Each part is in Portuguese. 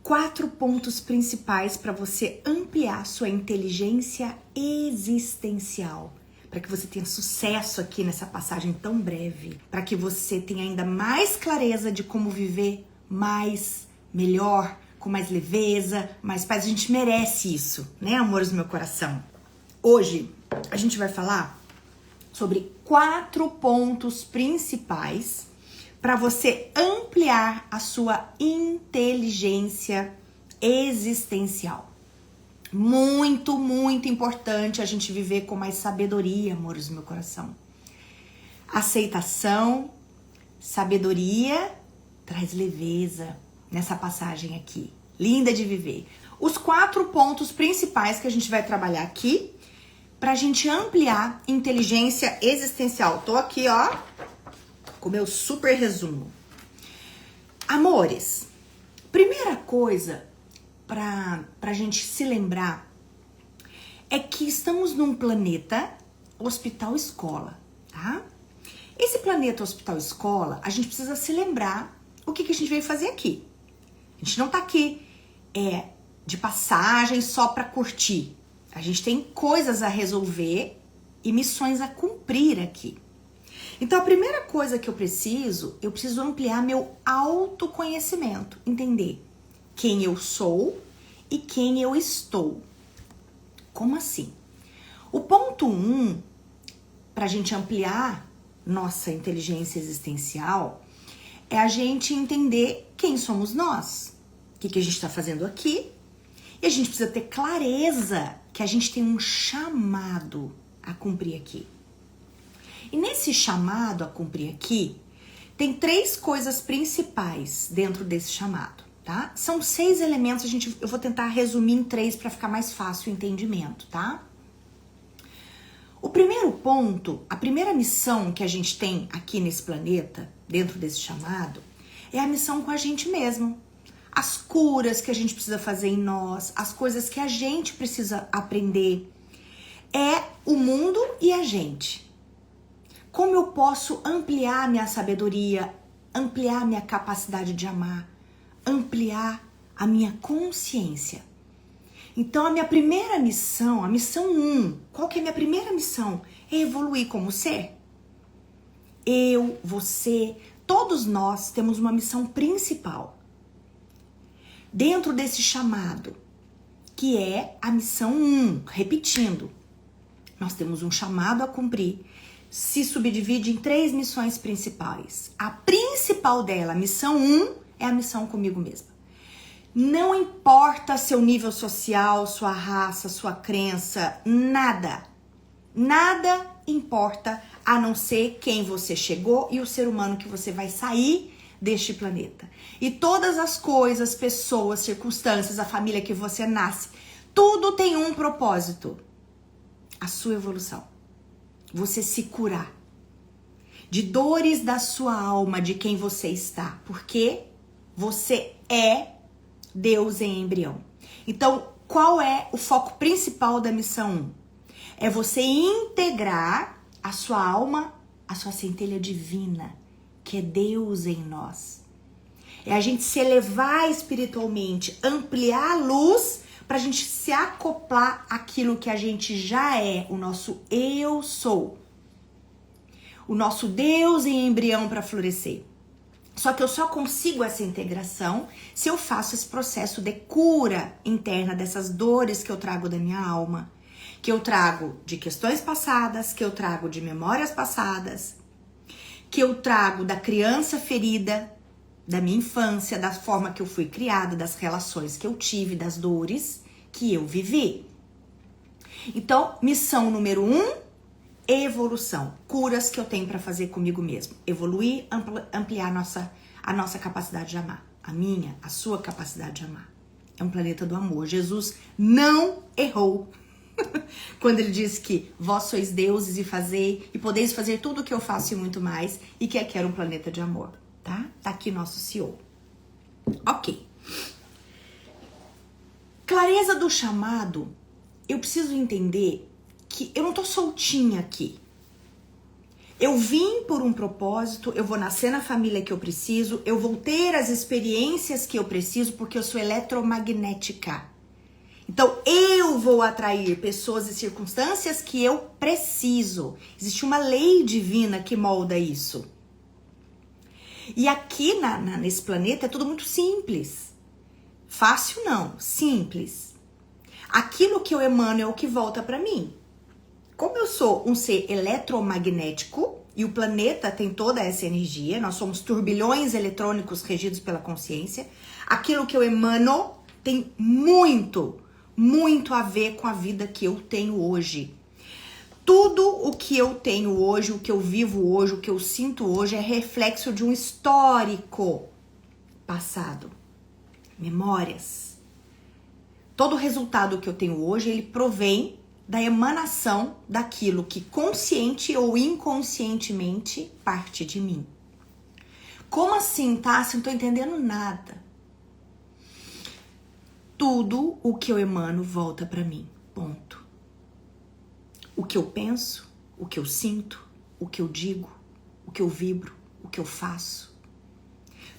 4 pontos principais para você ampliar sua inteligência existencial, para que você tenha sucesso aqui nessa passagem tão breve, para que você tenha ainda mais clareza de como viver mais, melhor, com mais leveza, mais paz. A gente merece isso, né, amores do meu coração? Hoje a gente vai falar sobre 4 pontos principais para você ampliar a sua inteligência existencial. Muito, muito importante a gente viver com mais sabedoria, amores do meu coração. Aceitação, sabedoria, traz leveza nessa passagem aqui. Linda de viver. Os 4 pontos principais que a gente vai trabalhar aqui pra gente ampliar inteligência existencial. Tô aqui, ó, com o meu super resumo. Amores, primeira coisa pra gente se lembrar é que estamos num planeta hospital-escola, tá? Esse planeta hospital-escola, a gente precisa se lembrar o que a gente veio fazer aqui. A gente não tá aqui de passagem só pra curtir. A gente tem coisas a resolver e missões a cumprir aqui. Então, a primeira coisa que eu preciso ampliar meu autoconhecimento. Entender quem eu sou e quem eu estou. Como assim? O ponto 1, pra gente ampliar nossa inteligência existencial, é a gente entender quem somos nós. O que a gente tá fazendo aqui. E a gente precisa ter clareza que a gente tem um chamado a cumprir aqui. E nesse chamado a cumprir aqui, tem 3 coisas principais dentro desse chamado, tá? São 6 elementos, eu vou tentar resumir em 3 para ficar mais fácil o entendimento, tá? O primeiro ponto, a primeira missão que a gente tem aqui nesse planeta, dentro desse chamado, é a missão com a gente mesmo. As curas que a gente precisa fazer em nós, as coisas que a gente precisa aprender. É o mundo e a gente. Como eu posso ampliar minha sabedoria, ampliar minha capacidade de amar, ampliar a minha consciência. Então, a minha primeira missão, a missão 1, qual que é a minha primeira missão? É evoluir como ser. Eu, você, todos nós temos uma missão principal. Dentro desse chamado, que é a missão 1, repetindo, nós temos um chamado a cumprir, se subdivide em 3 missões principais. A principal dela, a missão 1, é a missão comigo mesma. Não importa seu nível social, sua raça, sua crença, nada. Nada importa a não ser quem você chegou e o ser humano que você vai sair deste planeta. E todas as coisas, pessoas, circunstâncias, a família que você nasce, tudo tem um propósito. A sua evolução. Você se curar. De dores da sua alma, de quem você está. Porque você é Deus em embrião. Então, qual é o foco principal da missão 1? É você integrar a sua alma, a sua centelha divina, que é Deus em nós. É a gente se elevar espiritualmente, ampliar a luz pra gente se acoplar àquilo que a gente já é, o nosso eu sou. O nosso Deus em embrião para florescer. Só que eu só consigo essa integração se eu faço esse processo de cura interna dessas dores que eu trago da minha alma, que eu trago de questões passadas, que eu trago de memórias passadas, que eu trago da criança ferida, da minha infância, da forma que eu fui criada, das relações que eu tive, das dores que eu vivi. Então, missão número 1, evolução. Curas que eu tenho para fazer comigo mesmo. Evoluir, ampliar a nossa capacidade de amar. A minha, a sua capacidade de amar. É um planeta do amor. Jesus não errou quando ele disse que vós sois deuses e podeis fazer tudo o que eu faço e muito mais, e que aqui era um planeta de amor, tá? Tá aqui nosso CEO. Ok. Clareza do chamado, eu preciso entender que eu não tô soltinha aqui. Eu vim por um propósito, eu vou nascer na família que eu preciso, eu vou ter as experiências que eu preciso porque eu sou eletromagnética. Então, eu vou atrair pessoas e circunstâncias que eu preciso. Existe uma lei divina que molda isso. E aqui nesse planeta é tudo muito simples. Fácil não, simples. Aquilo que eu emano é o que volta para mim. Como eu sou um ser eletromagnético e o planeta tem toda essa energia, nós somos turbilhões eletrônicos regidos pela consciência, aquilo que eu emano tem muito a ver com a vida que eu tenho hoje. Tudo o que eu tenho hoje, o que eu vivo hoje, o que eu sinto hoje é reflexo de um histórico passado, memórias. Todo o resultado que eu tenho hoje, ele provém da emanação daquilo que consciente ou inconscientemente parte de mim. Como assim, Tássia? Não tô entendendo nada. Tudo o que eu emano volta para mim. Ponto. O que eu penso, o que eu sinto, o que eu digo, o que eu vibro, o que eu faço.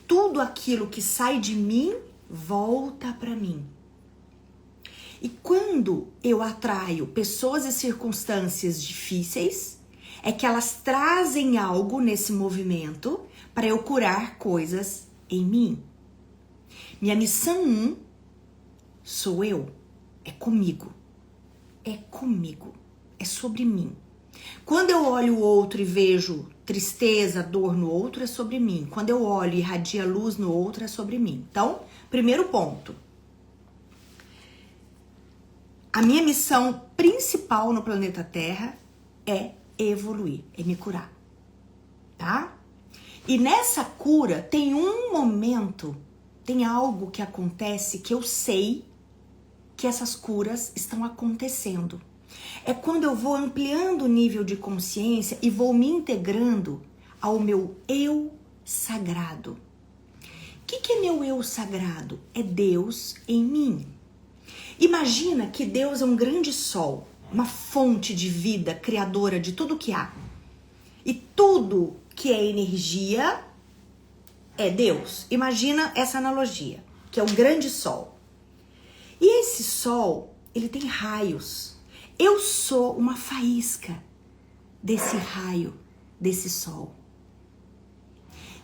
Tudo aquilo que sai de mim volta para mim. E quando eu atraio pessoas e circunstâncias difíceis, é que elas trazem algo nesse movimento para eu curar coisas em mim. Minha missão 1 sou eu, é comigo, é sobre mim. Quando eu olho o outro e vejo tristeza, dor no outro, é sobre mim. Quando eu olho e irradia luz no outro, é sobre mim. Então, primeiro ponto. A minha missão principal no planeta Terra é evoluir, é me curar, tá? E nessa cura tem um momento, tem algo que acontece que eu sei que essas curas estão acontecendo. É quando eu vou ampliando o nível de consciência e vou me integrando ao meu eu sagrado. O que é meu eu sagrado? É Deus em mim. Imagina que Deus é um grande sol, uma fonte de vida, criadora de tudo que há. E tudo que é energia é Deus. Imagina essa analogia, que é um grande sol. E esse sol, ele tem raios. Eu sou uma faísca desse raio, desse sol.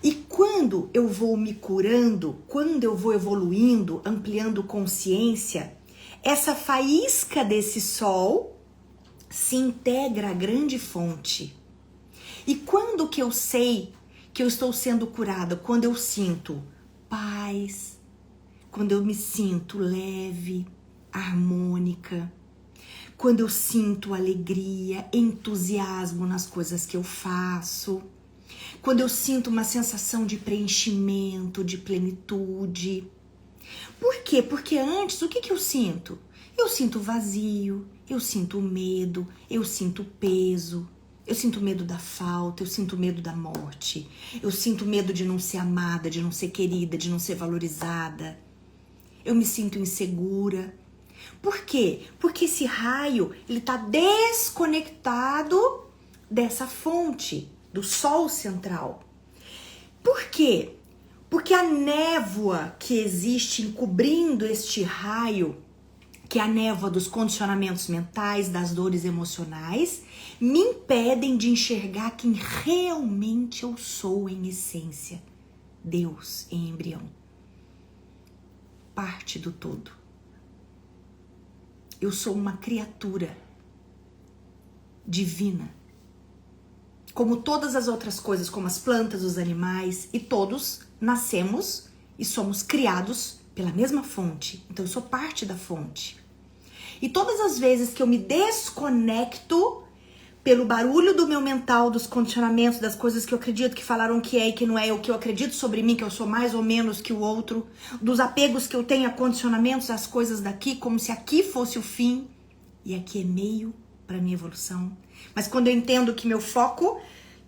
E quando eu vou me curando, quando eu vou evoluindo, ampliando consciência, essa faísca desse sol se integra à grande fonte. E quando que eu sei que eu estou sendo curada? Quando eu sinto paz, quando eu me sinto leve, harmônica, quando eu sinto alegria, entusiasmo nas coisas que eu faço, quando eu sinto uma sensação de preenchimento, de plenitude. Por quê? Porque antes, o que eu sinto? Eu sinto vazio, eu sinto medo, eu sinto peso, eu sinto medo da falta, eu sinto medo da morte, eu sinto medo de não ser amada, de não ser querida, de não ser valorizada. Eu me sinto insegura. Por quê? Porque esse raio, ele tá desconectado dessa fonte, do sol central. Por quê? Porque a névoa que existe encobrindo este raio, que é a névoa dos condicionamentos mentais, das dores emocionais, me impedem de enxergar quem realmente eu sou em essência. Deus em embrião. Parte do todo. Eu sou uma criatura divina. Como todas as outras coisas, como as plantas, os animais, e todos nascemos e somos criados pela mesma fonte. Então eu sou parte da fonte. E todas as vezes que eu me desconecto pelo barulho do meu mental, dos condicionamentos, das coisas que eu acredito que falaram que é e que não é, o que eu acredito sobre mim, que eu sou mais ou menos que o outro, dos apegos que eu tenho a condicionamentos, às coisas daqui, como se aqui fosse o fim e aqui é meio para minha evolução. Mas quando eu entendo que meu foco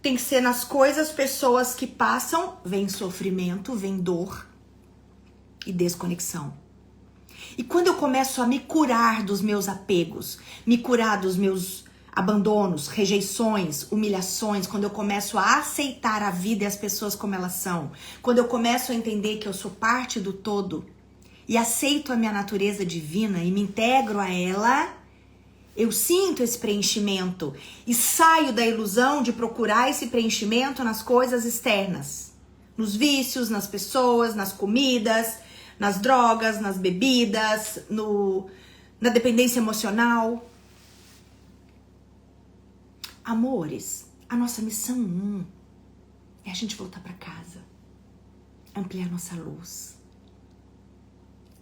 tem que ser nas coisas, pessoas que passam, vem sofrimento, vem dor e desconexão. E quando eu começo a me curar dos meus apegos, me curar dos meus abandonos, rejeições, humilhações, quando eu começo a aceitar a vida e as pessoas como elas são, quando eu começo a entender que eu sou parte do todo e aceito a minha natureza divina e me integro a ela, eu sinto esse preenchimento e saio da ilusão de procurar esse preenchimento nas coisas externas, nos vícios, nas pessoas, nas comidas, nas drogas, nas bebidas, na dependência emocional. Amores, a nossa missão 1 é a gente voltar para casa, ampliar nossa luz.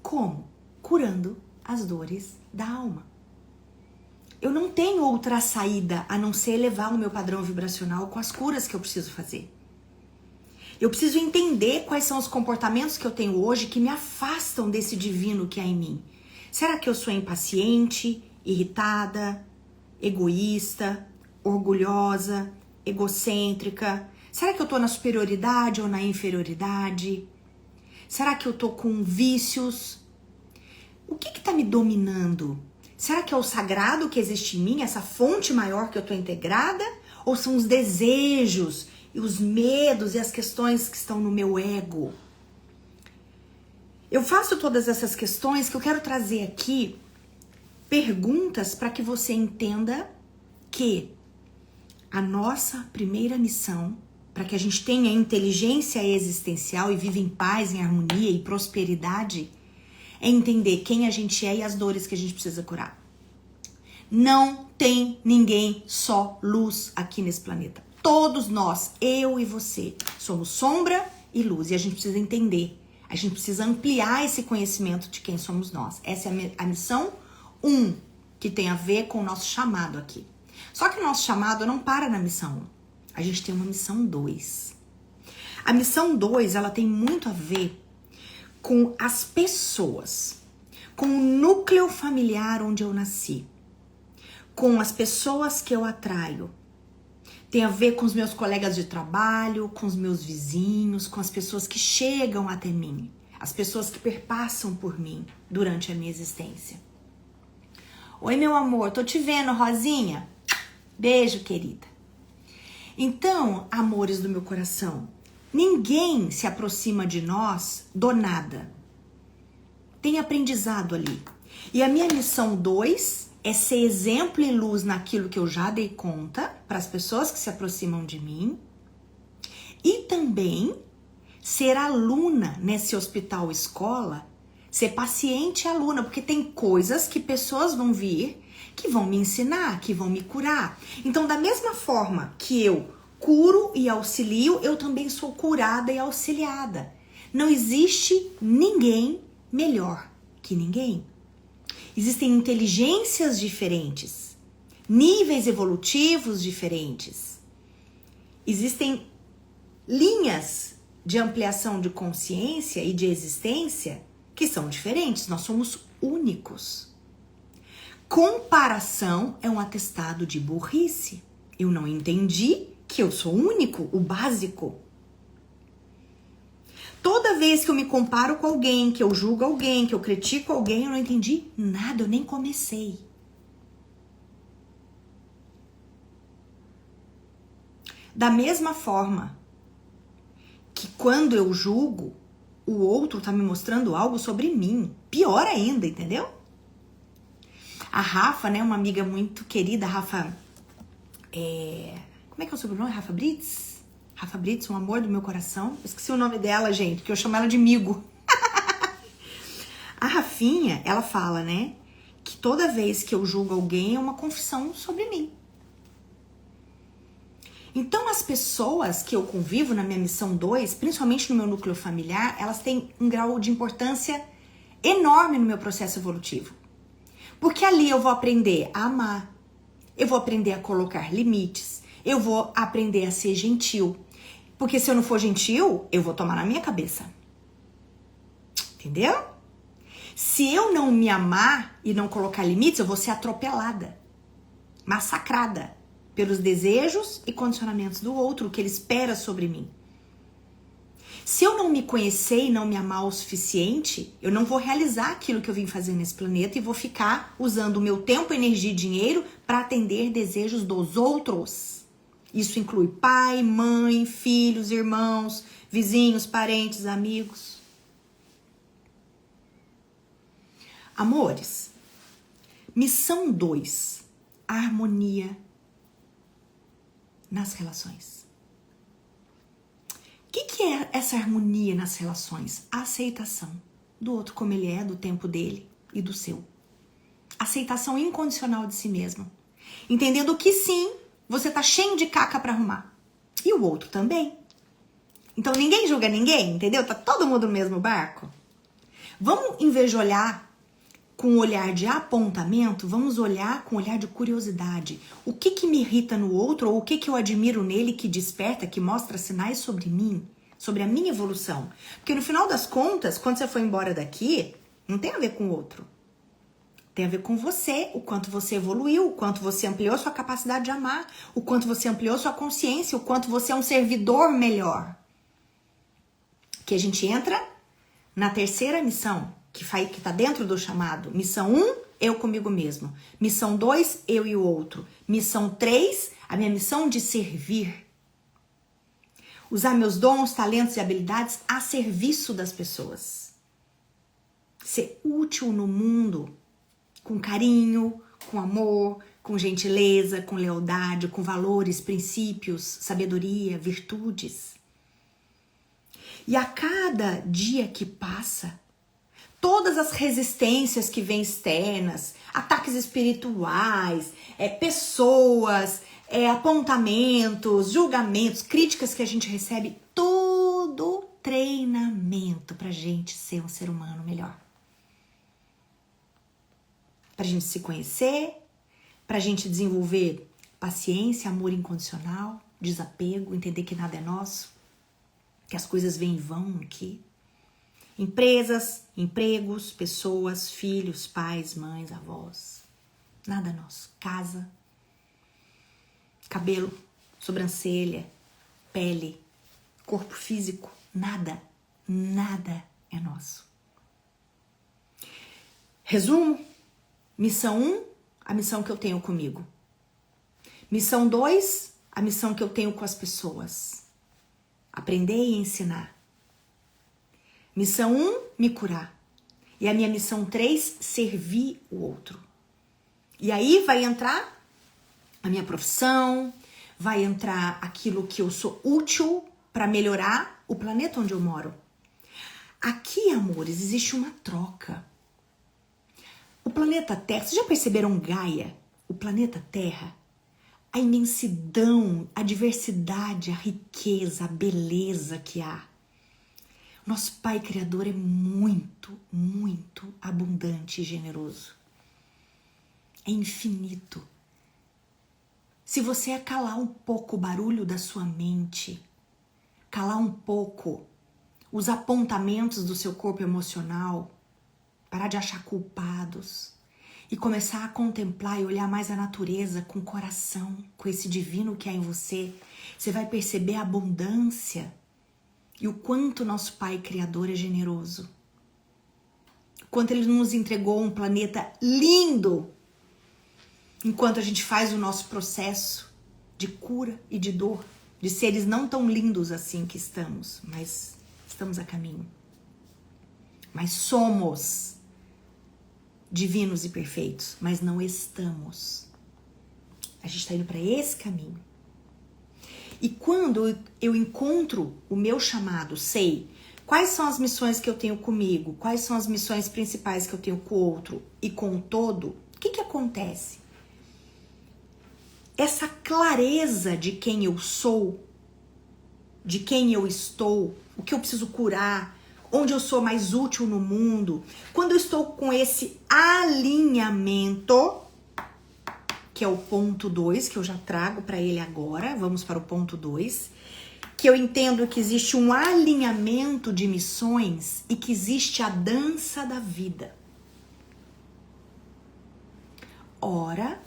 Como? Curando as dores da alma. Eu não tenho outra saída a não ser elevar o meu padrão vibracional com as curas que eu preciso fazer. Eu preciso entender quais são os comportamentos que eu tenho hoje que me afastam desse divino que há em mim. Será que eu sou impaciente, irritada, egoísta, orgulhosa, egocêntrica? Será que eu tô na superioridade ou na inferioridade? Será que eu tô com vícios? O que tá me dominando? Será que é o sagrado que existe em mim, essa fonte maior que eu tô integrada? Ou são os desejos e os medos e as questões que estão no meu ego? Eu faço todas essas questões que eu quero trazer aqui, perguntas para que você entenda que a nossa primeira missão, para que a gente tenha inteligência existencial e viva em paz, em harmonia e prosperidade, é entender quem a gente é e as dores que a gente precisa curar. Não tem ninguém só luz aqui nesse planeta. Todos nós, eu e você, somos sombra e luz. E a gente precisa entender. A gente precisa ampliar esse conhecimento de quem somos nós. Essa é a missão 1, que tem a ver com o nosso chamado aqui. Só que o nosso chamado não para na missão 1. A gente tem uma missão 2. A missão 2, ela tem muito a ver com as pessoas, com o núcleo familiar onde eu nasci, com as pessoas que eu atraio. Tem a ver com os meus colegas de trabalho, com os meus vizinhos, com as pessoas que chegam até mim, as pessoas que perpassam por mim durante a minha existência. Oi, meu amor, tô te vendo, Rosinha. Beijo, querida. Então, amores do meu coração, ninguém se aproxima de nós do nada. Tem aprendizado ali. E a minha missão 2 é ser exemplo e luz naquilo que eu já dei conta para as pessoas que se aproximam de mim. E também ser aluna nesse hospital escola, ser paciente aluna, porque tem coisas que pessoas vão vir que vão me ensinar, que vão me curar. Então, da mesma forma que eu curo e auxilio, eu também sou curada e auxiliada. Não existe ninguém melhor que ninguém. Existem inteligências diferentes, níveis evolutivos diferentes. Existem linhas de ampliação de consciência e de existência que são diferentes. Nós somos únicos. Comparação é um atestado de burrice. Eu não entendi que eu sou único, o básico. Toda vez que eu me comparo com alguém, que eu julgo alguém, que eu critico alguém, eu não entendi nada, eu nem comecei. Da mesma forma que quando eu julgo, o outro tá me mostrando algo sobre mim. Pior ainda, entendeu? A Rafa, né, uma amiga muito querida, Rafa... Como é que é o sobrenome? Rafa Brits? Rafa Brits, um amor do meu coração. Eu esqueci o nome dela, gente, que eu chamo ela de Migo. A Rafinha, ela fala, né, que toda vez que eu julgo alguém é uma confissão sobre mim. Então, as pessoas que eu convivo na minha missão 2, principalmente no meu núcleo familiar, elas têm um grau de importância enorme no meu processo evolutivo. Porque ali eu vou aprender a amar, eu vou aprender a colocar limites, eu vou aprender a ser gentil. Porque se eu não for gentil, eu vou tomar na minha cabeça. Entendeu? Se eu não me amar e não colocar limites, eu vou ser atropelada, massacrada pelos desejos e condicionamentos do outro, o que ele espera sobre mim. Se eu não me conhecer e não me amar o suficiente, eu não vou realizar aquilo que eu vim fazer nesse planeta e vou ficar usando o meu tempo, energia e dinheiro para atender desejos dos outros. Isso inclui pai, mãe, filhos, irmãos, vizinhos, parentes, amigos. Amores, missão 2, harmonia nas relações. O que é essa harmonia nas relações? A aceitação do outro como ele é, do tempo dele e do seu. Aceitação incondicional de si mesmo. Entendendo que sim, você tá cheio de caca pra arrumar. E o outro também. Então ninguém julga ninguém, entendeu? Tá todo mundo no mesmo barco. Vamos, em vez de olhar com um olhar de apontamento, vamos olhar com um olhar de curiosidade. O que me irrita no outro ou o que eu admiro nele que desperta, que mostra sinais sobre mim, sobre a minha evolução. Porque no final das contas, quando você foi embora daqui, não tem a ver com o outro. Tem a ver com você, o quanto você evoluiu, o quanto você ampliou sua capacidade de amar, o quanto você ampliou sua consciência, o quanto você é um servidor melhor. Que a gente entra na terceira missão, que tá dentro do chamado. Missão 1, eu comigo mesmo. Missão 2, eu e o outro. Missão 3, a minha missão de servir. Usar meus dons, talentos e habilidades a serviço das pessoas. Ser útil no mundo, com carinho, com amor, com gentileza, com lealdade, com valores, princípios, sabedoria, virtudes. E a cada dia que passa, todas as resistências que vêm externas, ataques espirituais, pessoas, apontamentos, julgamentos, críticas que a gente recebe, tudo treinamento pra gente ser um ser humano melhor. Pra gente se conhecer, pra gente desenvolver paciência, amor incondicional, desapego, entender que nada é nosso, que as coisas vêm e vão aqui. Empresas, empregos, pessoas, filhos, pais, mães, avós. Nada nosso. Casa, cabelo, sobrancelha, pele, corpo físico. Nada é nosso. Resumo. Missão 1, a missão que eu tenho comigo. Missão 2, a missão que eu tenho com as pessoas. Aprender e ensinar. Missão 1, me curar. E a minha missão 3, servir o outro. E aí vai entrar a minha profissão, vai entrar aquilo que eu sou útil para melhorar o planeta onde eu moro. Aqui, amores, existe uma troca. O planeta Terra, vocês já perceberam Gaia? O planeta Terra? A imensidão, a diversidade, a riqueza, a beleza que há. Nosso Pai Criador é muito, muito abundante e generoso. É infinito. Se você acalar um pouco o barulho da sua mente, calar um pouco os apontamentos do seu corpo emocional, parar de achar culpados e começar a contemplar e olhar mais a natureza com o coração, com esse divino que há em você, você vai perceber a abundância e o quanto nosso Pai Criador é generoso. O quanto Ele nos entregou um planeta lindo, enquanto a gente faz o nosso processo de cura e de dor, de seres não tão lindos assim que estamos, mas estamos a caminho. Mas somos divinos e perfeitos, mas não estamos. A gente está indo para esse caminho. E quando eu encontro o meu chamado, sei quais são as missões que eu tenho comigo, quais são as missões principais que eu tenho com o outro e com o todo, o que acontece? Essa clareza de quem eu sou, de quem eu estou, o que eu preciso curar, onde eu sou mais útil no mundo, quando eu estou com esse alinhamento, que é o ponto 2, que eu já trago para ele agora, vamos para o ponto 2, que eu entendo que existe um alinhamento de missões e que existe a dança da vida. Ora,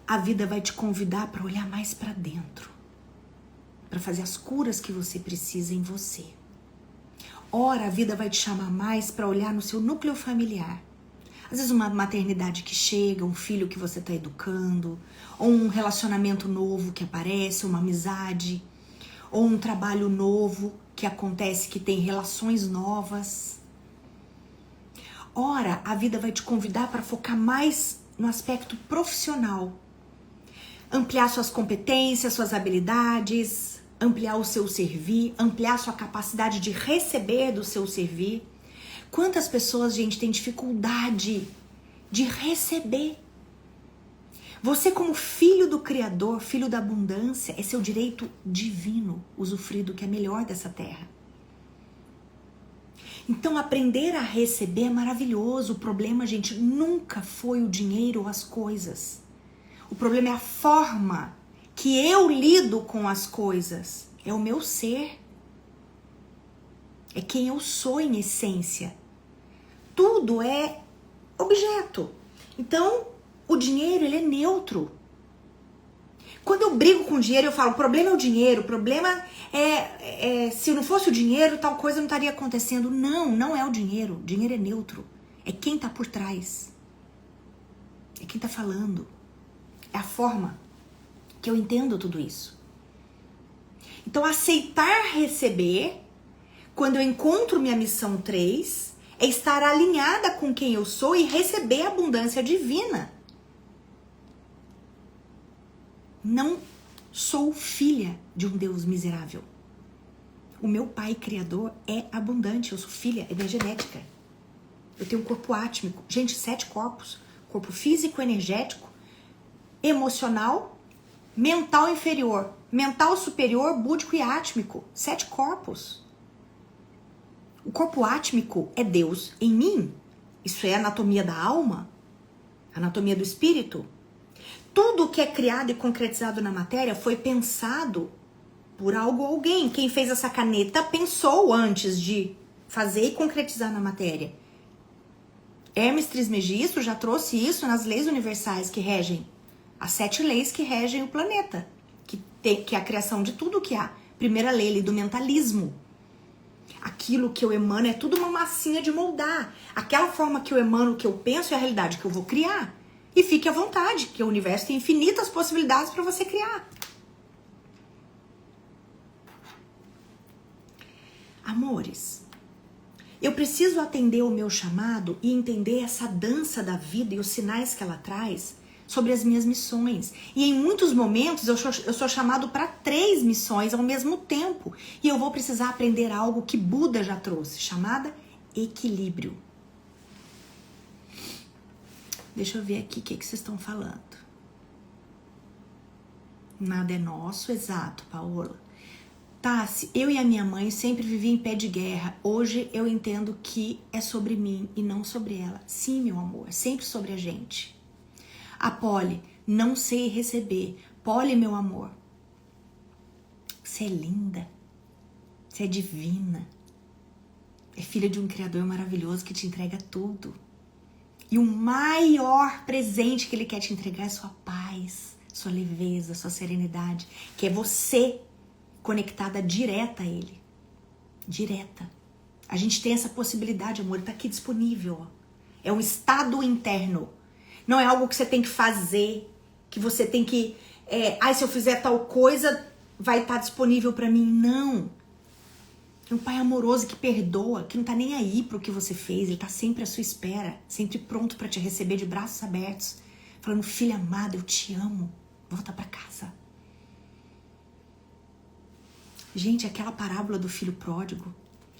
a vida vai te convidar para olhar mais para dentro, para fazer as curas que você precisa em você. Ora, a vida vai te chamar mais para olhar no seu núcleo familiar. Às vezes uma maternidade que chega, um filho que você está educando, ou um relacionamento novo que aparece, uma amizade, ou um trabalho novo que acontece, que tem relações novas. Ora, a vida vai te convidar para focar mais no aspecto profissional. Ampliar suas competências, suas habilidades, ampliar o seu servir, ampliar sua capacidade de receber do seu servir. Quantas pessoas, gente, tem dificuldade de receber? Você, como filho do Criador, filho da abundância, é seu direito divino usufruir do que é melhor dessa terra. Então, aprender a receber é maravilhoso. O problema, gente, nunca foi o dinheiro ou as coisas. O problema é a forma que eu lido com as coisas. É o meu ser. É quem eu sou em essência. Tudo é objeto. Então, o dinheiro, ele é neutro. Quando eu brigo com o dinheiro, eu falo, o problema é o dinheiro, o problema se não fosse o dinheiro, tal coisa não estaria acontecendo. Não, não é o dinheiro. O dinheiro é neutro. É quem está por trás. É quem está falando. É a forma que eu entendo tudo isso. Então, aceitar receber, quando eu encontro minha missão 3, é estar alinhada com quem eu sou e receber a abundância divina. Não sou filha de um Deus miserável. O meu pai criador é abundante. Eu sou filha, é minha genética. Eu tenho um corpo átmico. Gente, 7 corpos. Corpo físico, energético, emocional, mental inferior, mental superior, búdico e átmico. 7 corpos. O corpo átmico é Deus em mim. Isso é a anatomia da alma, anatomia do espírito. Tudo que é criado e concretizado na matéria foi pensado por algo ou alguém. Quem fez essa caneta pensou antes de fazer e concretizar na matéria. Hermes Trismegisto já trouxe isso nas leis universais que regem, as 7 leis que regem o planeta, que é a criação de tudo que há. Primeira lei do mentalismo. Aquilo que eu emano é tudo uma massinha de moldar. Aquela forma que eu emano, que eu penso, é a realidade que eu vou criar. E fique à vontade, que o universo tem infinitas possibilidades para você criar. Amores, eu preciso atender o meu chamado e entender essa dança da vida e os sinais que ela traz sobre as minhas missões. E em muitos momentos eu sou chamado para 3 missões ao mesmo tempo. E eu vou precisar aprender algo que Buda já trouxe, chamada equilíbrio. Deixa eu ver aqui o que vocês estão falando. Nada é nosso, exato, Paola. Tassi, eu e a minha mãe sempre vivi em pé de guerra. Hoje eu entendo que é sobre mim e não sobre ela. Sim, meu amor, sempre sobre a gente. A Polly, não sei receber. Polly, meu amor, você é linda. Você é divina. É filha de um Criador maravilhoso que te entrega tudo. E o maior presente que ele quer te entregar é sua paz, sua leveza, sua serenidade, que é você conectada direta a ele. Direta. A gente tem essa possibilidade, amor, tá aqui disponível. Ó. É um estado interno. Não é algo que você tem que fazer, que você tem que... se eu fizer tal coisa, vai estar disponível pra mim. Não. É um pai amoroso que perdoa, que não tá nem aí pro que você fez. Ele tá sempre à sua espera, sempre pronto pra te receber de braços abertos. Falando, filha amada, eu te amo. Volta pra casa. Gente, aquela parábola do filho pródigo,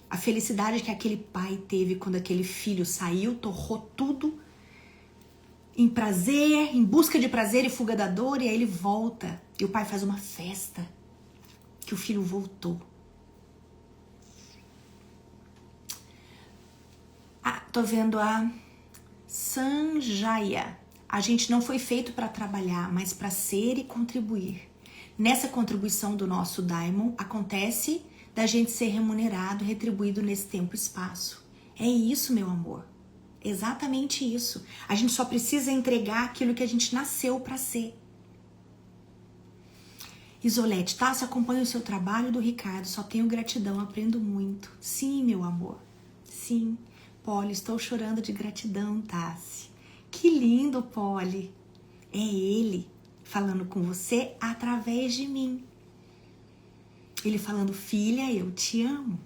a felicidade que aquele pai teve quando aquele filho saiu, torrou tudo em prazer, em busca de prazer e fuga da dor, e aí ele volta. E o pai faz uma festa que o filho voltou. Tô vendo a Sanjaya. A gente não foi feito para trabalhar, mas para ser e contribuir. Nessa contribuição do nosso Daimon, acontece da gente ser remunerado, retribuído nesse tempo e espaço. É isso, meu amor. Exatamente isso. A gente só precisa entregar aquilo que a gente nasceu para ser. Isolete, Tassi, acompanho o seu trabalho do Ricardo, só tenho gratidão, aprendo muito. Sim, meu amor, sim. Polly, estou chorando de gratidão, Tassi. Que lindo, Polly. É ele falando com você através de mim. Ele falando, filha, eu te amo.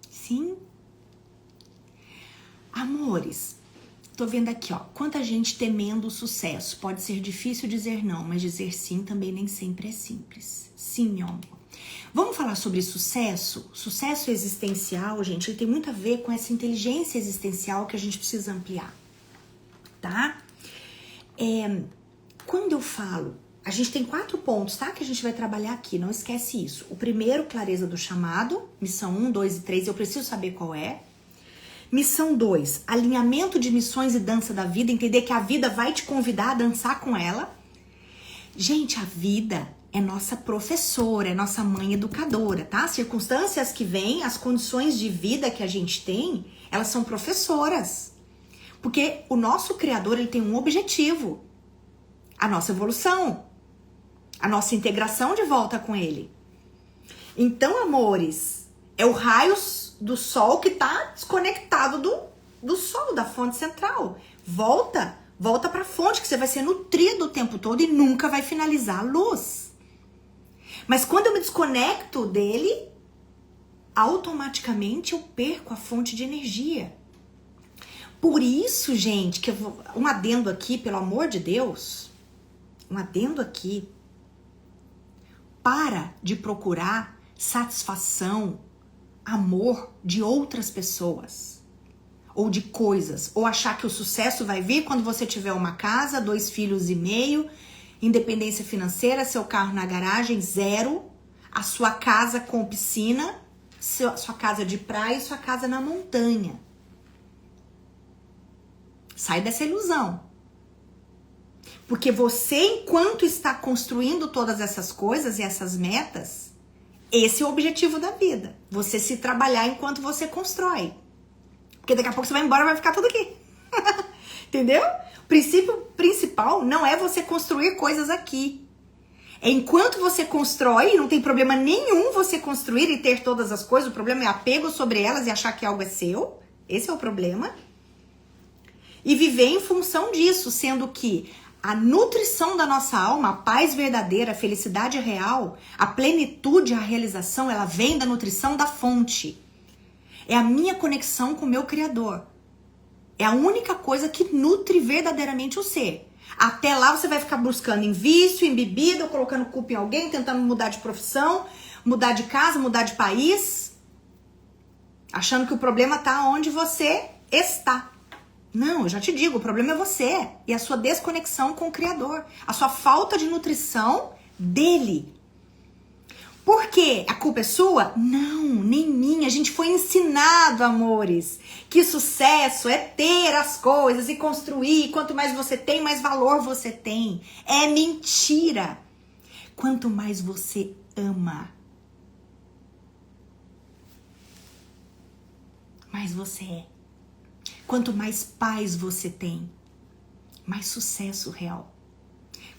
Sim. Amores, tô vendo aqui, ó, quanta gente temendo o sucesso. Pode ser difícil dizer não, mas dizer sim também nem sempre é simples. Sim, meu amor. Vamos falar sobre sucesso? Sucesso existencial, gente, ele tem muito a ver com essa inteligência existencial que a gente precisa ampliar, tá? Quando eu falo, a gente tem 4 pontos, tá? Que a gente vai trabalhar aqui, não esquece isso. O primeiro, clareza do chamado, missão 1, 2 e 3, eu preciso saber qual é. Missão 2, alinhamento de missões e dança da vida, entender que a vida vai te convidar a dançar com ela. Gente, a vida é nossa professora, é nossa mãe educadora, tá? As circunstâncias que vêm, as condições de vida que a gente tem, elas são professoras. Porque o nosso Criador, ele tem um objetivo, a nossa evolução, a nossa integração de volta com ele. Então, amores, é o raio do sol que tá desconectado do sol, da fonte central. Volta pra fonte, que você vai ser nutrido o tempo todo e nunca vai finalizar a luz. Mas quando eu me desconecto dele, automaticamente eu perco a fonte de energia. Por isso, gente, que eu vou... Um adendo aqui, pelo amor de Deus. Um adendo aqui. Para de procurar satisfação, amor de outras pessoas. Ou de coisas. Ou achar que o sucesso vai vir quando você tiver uma casa, 2 filhos e meio, independência financeira, seu carro na garagem, 0, a sua casa com piscina, sua casa de praia e sua casa na montanha. Sai dessa ilusão. Porque você, enquanto está construindo todas essas coisas e essas metas, esse é o objetivo da vida. Você se trabalhar enquanto você constrói. Porque daqui a pouco você vai embora e vai ficar tudo aqui. Entendeu? O princípio principal não é você construir coisas aqui. É enquanto você constrói, não tem problema nenhum você construir e ter todas as coisas. O problema é apego sobre elas e achar que algo é seu. Esse é o problema. E viver em função disso, sendo que a nutrição da nossa alma, a paz verdadeira, a felicidade real, a plenitude, a realização, ela vem da nutrição da fonte. É a minha conexão com o meu Criador. É a única coisa que nutre verdadeiramente o ser. Até lá você vai ficar buscando em vício, em bebida, ou colocando culpa em alguém, tentando mudar de profissão, mudar de casa, mudar de país, achando que o problema está onde você está. Não, eu já te digo, o problema é você e a sua desconexão com o Criador, a sua falta de nutrição dele. Por quê? A culpa é sua? Não, nem minha. A gente foi ensinado, amores, que sucesso é ter as coisas e construir. Quanto mais você tem, mais valor você tem. É mentira. Quanto mais você ama, mais você é. Quanto mais paz você tem, mais sucesso real.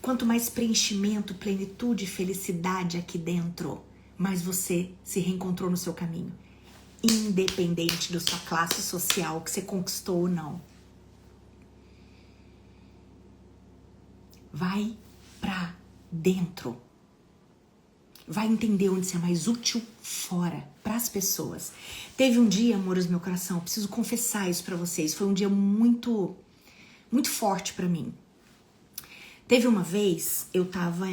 Quanto mais preenchimento, plenitude e felicidade aqui dentro, mais você se reencontrou no seu caminho. Independente da sua classe social, que você conquistou ou não. Vai pra dentro. Vai entender onde você é mais útil fora, pras pessoas. Teve um dia, amores do meu coração, preciso confessar isso pra vocês, foi um dia muito, muito forte pra mim. Teve uma vez, eu tava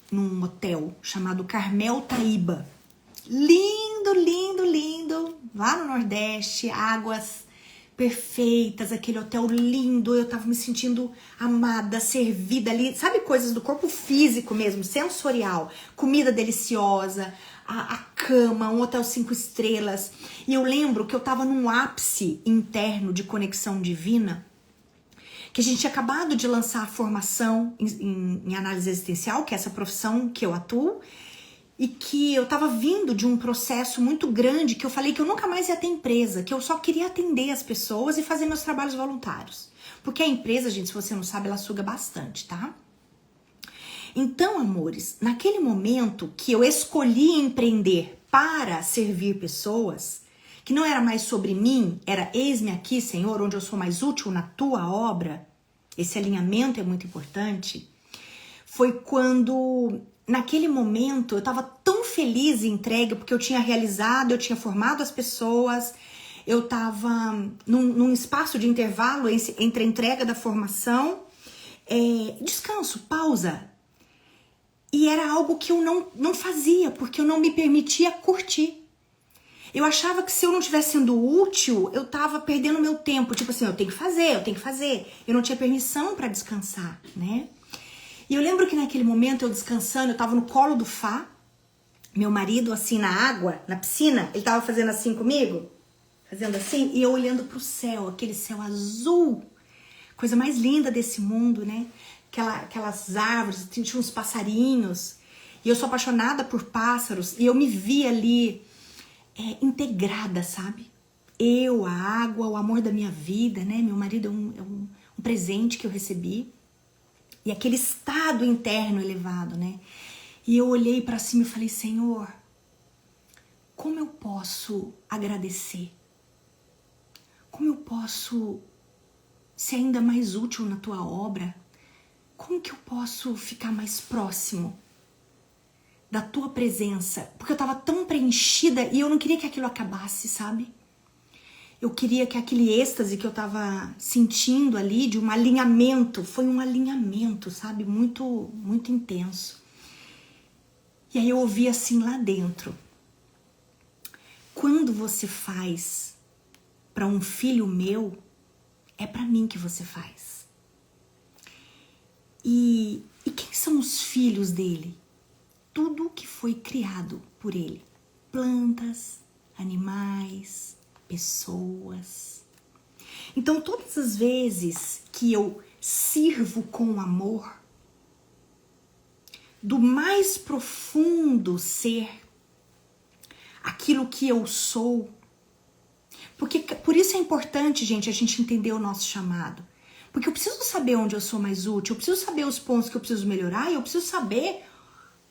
num hotel chamado Carmel Taíba. Lindo, lindo, lindo. Lá no Nordeste, águas perfeitas, aquele hotel lindo. Eu tava me sentindo amada, servida ali. Sabe, coisas do corpo físico mesmo, sensorial. Comida deliciosa, a cama, um hotel 5 estrelas. E eu lembro que eu tava num ápice interno de conexão divina, que a gente tinha acabado de lançar a formação em análise existencial, que é essa profissão que eu atuo, e que eu tava vindo de um processo muito grande, que eu falei que eu nunca mais ia ter empresa, que eu só queria atender as pessoas e fazer meus trabalhos voluntários. Porque a empresa, gente, se você não sabe, ela suga bastante, tá? Então, amores, naquele momento que eu escolhi empreender para servir pessoas, que não era mais sobre mim, era eis-me aqui, Senhor, onde eu sou mais útil na tua obra, esse alinhamento é muito importante, foi quando, naquele momento, eu estava tão feliz e entregue, porque eu tinha realizado, eu tinha formado as pessoas, eu estava num espaço de intervalo entre a entrega da formação, descanso, pausa. E era algo que eu não fazia, porque eu não me permitia curtir. Eu achava que se eu não estivesse sendo útil, eu tava perdendo meu tempo. Tipo assim, eu tenho que fazer. Eu não tinha permissão para descansar, né? E eu lembro que naquele momento, eu descansando, eu tava no colo do Fá, meu marido assim na água, na piscina, ele tava fazendo assim comigo, fazendo assim, e eu olhando pro céu, aquele céu azul, coisa mais linda desse mundo, né? Aquelas árvores, tinha uns passarinhos, e eu sou apaixonada por pássaros, e eu me vi ali integrada, sabe? Eu, a água, o amor da minha vida, né? Meu marido é um presente que eu recebi, e aquele estado interno elevado, né? E eu olhei pra cima e falei, Senhor, como eu posso agradecer? Como eu posso ser ainda mais útil na tua obra? Como que eu posso ficar mais próximo da tua presença? Porque eu tava tão preenchida e eu não queria que aquilo acabasse, sabe? Eu queria que aquele êxtase que eu tava sentindo ali, de um alinhamento, foi um alinhamento, sabe? Muito, muito intenso. E aí eu ouvi assim lá dentro. Quando você faz para um filho meu, é para mim que você faz. E quem são os filhos dele? Tudo que foi criado por ele. Plantas, animais, pessoas. Então, todas as vezes que eu sirvo com amor, do mais profundo ser, aquilo que eu sou, porque por isso é importante, gente, a gente entender o nosso chamado. Porque eu preciso saber onde eu sou mais útil, eu preciso saber os pontos que eu preciso melhorar, e eu preciso saber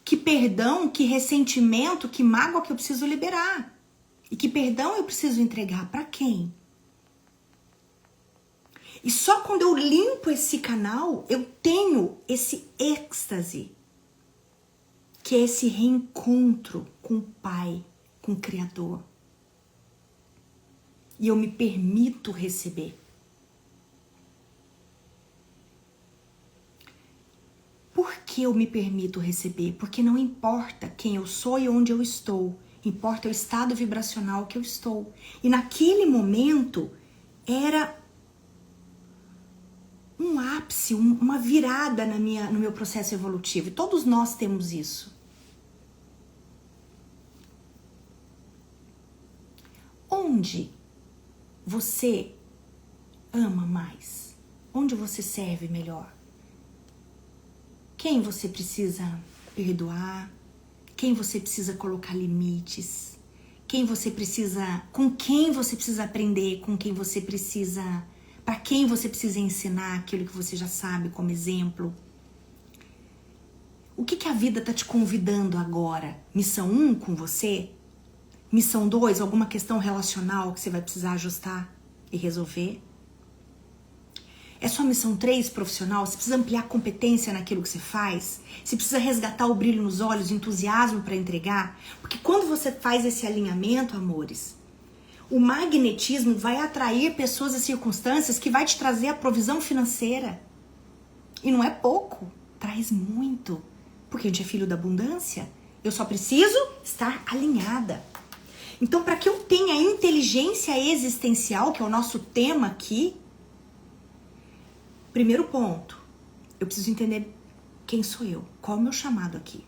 que perdão, que ressentimento, que mágoa que eu preciso liberar. E que perdão eu preciso entregar para quem? E só quando eu limpo esse canal, eu tenho esse êxtase, que é esse reencontro com o Pai, com o Criador. E eu me permito receber. Por que eu me permito receber? Porque não importa quem eu sou e onde eu estou. Importa o estado vibracional que eu estou. E naquele momento, era um ápice, uma virada no meu processo evolutivo. E todos nós temos isso. Onde você ama mais? Onde você serve melhor? Quem você precisa perdoar? Quem você precisa colocar limites? Com quem você precisa aprender? Com quem você precisa... Para quem você precisa ensinar aquilo que você já sabe como exemplo? O que a vida está te convidando agora? Missão 1 com você? Missão 2, alguma questão relacional que você vai precisar ajustar e resolver? É sua missão 3 profissional? Você precisa ampliar competência naquilo que você faz? Você precisa resgatar o brilho nos olhos, o entusiasmo para entregar? Porque quando você faz esse alinhamento, amores, o magnetismo vai atrair pessoas e circunstâncias que vai te trazer a provisão financeira. E não é pouco, traz muito. Porque a gente é filho da abundância. Eu só preciso estar alinhada. Então, para que eu tenha inteligência existencial, que é o nosso tema aqui, primeiro ponto, eu preciso entender quem sou eu, qual é o meu chamado aqui.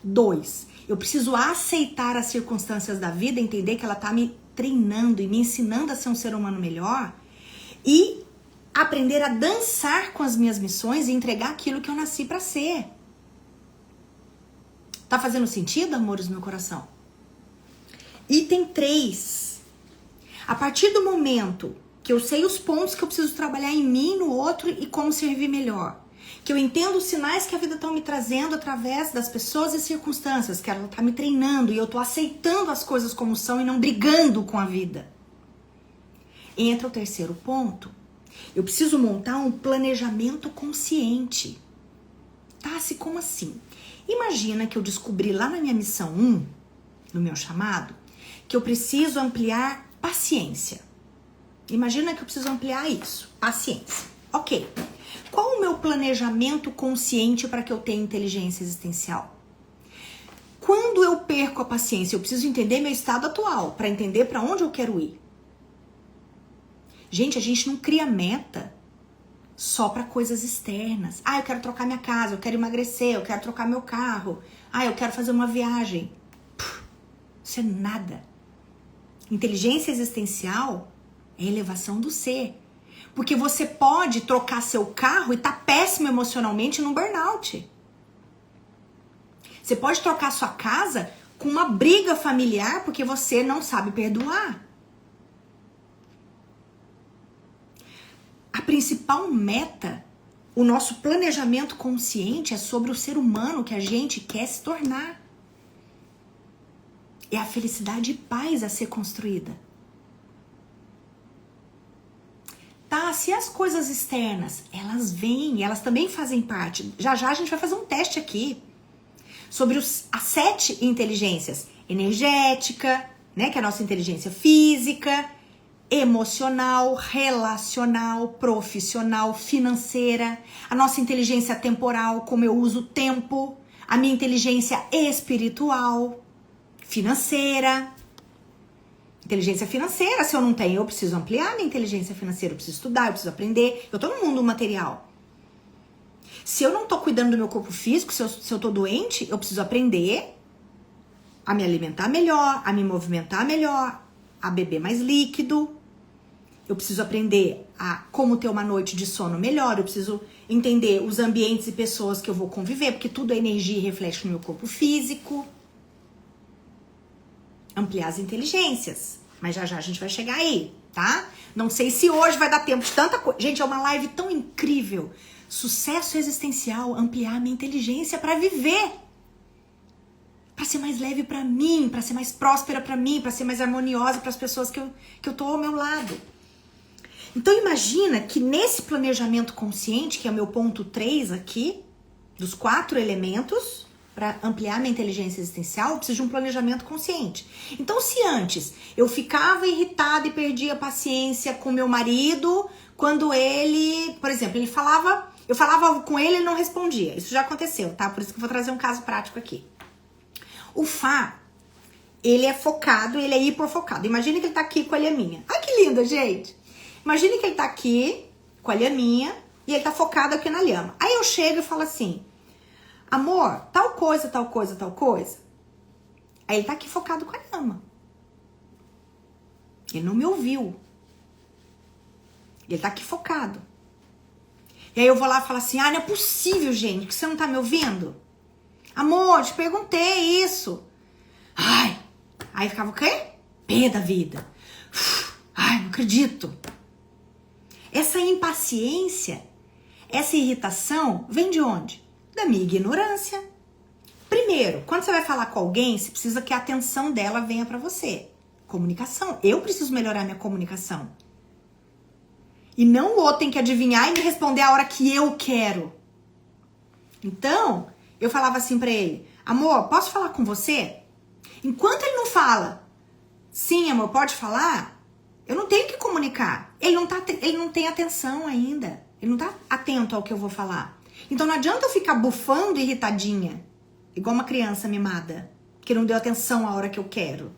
2, eu preciso aceitar as circunstâncias da vida, entender que ela tá me treinando e me ensinando a ser um ser humano melhor e aprender a dançar com as minhas missões e entregar aquilo que eu nasci para ser. Tá fazendo sentido, amores do meu coração? Item 3. A partir do momento que eu sei os pontos que eu preciso trabalhar em mim, no outro e como servir melhor. Que eu entendo os sinais que a vida está me trazendo através das pessoas e circunstâncias, que ela está me treinando e eu estou aceitando as coisas como são e não brigando com a vida. Entra o terceiro ponto. Eu preciso montar um planejamento consciente. Tá? Assim como assim? Imagina que eu descobri lá na minha missão 1, no meu chamado, que eu preciso ampliar paciência. Imagina que eu preciso ampliar isso, paciência. Ok. Qual o meu planejamento consciente para que eu tenha inteligência existencial? Quando eu perco a paciência, eu preciso entender meu estado atual, para entender para onde eu quero ir. Gente, a gente não cria meta só para coisas externas. Ah, eu quero trocar minha casa, eu quero emagrecer, eu quero trocar meu carro. Ah, eu quero fazer uma viagem. Isso é nada. Inteligência existencial é elevação do ser. Porque você pode trocar seu carro e tá péssimo emocionalmente num burnout. Você pode trocar sua casa com uma briga familiar porque você não sabe perdoar. A principal meta, o nosso planejamento consciente é sobre o ser humano que a gente quer se tornar. É a felicidade e paz a ser construída. Tá, se as coisas externas, elas vêm, elas também fazem parte. Já já a gente vai fazer um teste aqui sobre as 7 inteligências. Energética, né, que é a nossa inteligência física, emocional, relacional, profissional, financeira, a nossa inteligência temporal, como eu uso o tempo, a minha inteligência espiritual, financeira. Inteligência financeira, se eu não tenho, eu preciso ampliar minha inteligência financeira, eu preciso estudar, eu preciso aprender. Eu tô no mundo material. Se eu não tô cuidando do meu corpo físico, se eu tô doente, eu preciso aprender a me alimentar melhor, a me movimentar melhor, a beber mais líquido. Eu preciso aprender a como ter uma noite de sono melhor. Eu preciso entender os ambientes e pessoas que eu vou conviver, porque tudo é energia e reflete no meu corpo físico. Ampliar as inteligências. Mas já já a gente vai chegar aí, tá? Não sei se hoje vai dar tempo de tanta coisa. Gente, é uma live tão incrível. Sucesso existencial, ampliar minha inteligência para viver. Para ser mais leve para mim, para ser mais próspera para mim, para ser mais harmoniosa para as pessoas que eu tô ao meu lado. Então imagina que nesse planejamento consciente, que é o meu ponto 3 aqui, dos 4 elementos, para ampliar minha inteligência existencial, eu preciso de um planejamento consciente. Então, se antes eu ficava irritada e perdia a paciência com meu marido, quando ele, por exemplo, eu falava com ele e ele não respondia. Isso já aconteceu, tá? Por isso que eu vou trazer um caso prático aqui. O Fá, ele é focado, ele é hiperfocado. Imagina que ele tá aqui com a lhaminha. Ai, que linda, gente! Imagina que ele tá aqui com a lhaminha e ele tá focado aqui na lhama. Aí eu chego e falo assim: amor, tal coisa, tal coisa, tal coisa. Aí ele tá aqui focado com a lhama. Ele não me ouviu. Ele tá aqui focado. E aí eu vou lá e falo assim: ah, não é possível, gente, que você não tá me ouvindo. Amor, te perguntei isso. Ai. Aí ficava o quê? Pé da vida. Ai, não acredito. Essa impaciência, essa irritação, vem de onde? Da minha ignorância. Primeiro, quando você vai falar com alguém, você precisa que a atenção dela venha pra você. Comunicação. Eu preciso melhorar minha comunicação. E não o outro tem que adivinhar e me responder a hora que eu quero. Então, eu falava assim pra ele: amor, posso falar com você? Enquanto ele não fala, sim, amor, pode falar, eu não tenho que comunicar. Ele não tem atenção ainda. Ele não tá atento ao que eu vou falar. Então não adianta eu ficar bufando irritadinha, igual uma criança mimada, que não deu atenção a hora que eu quero.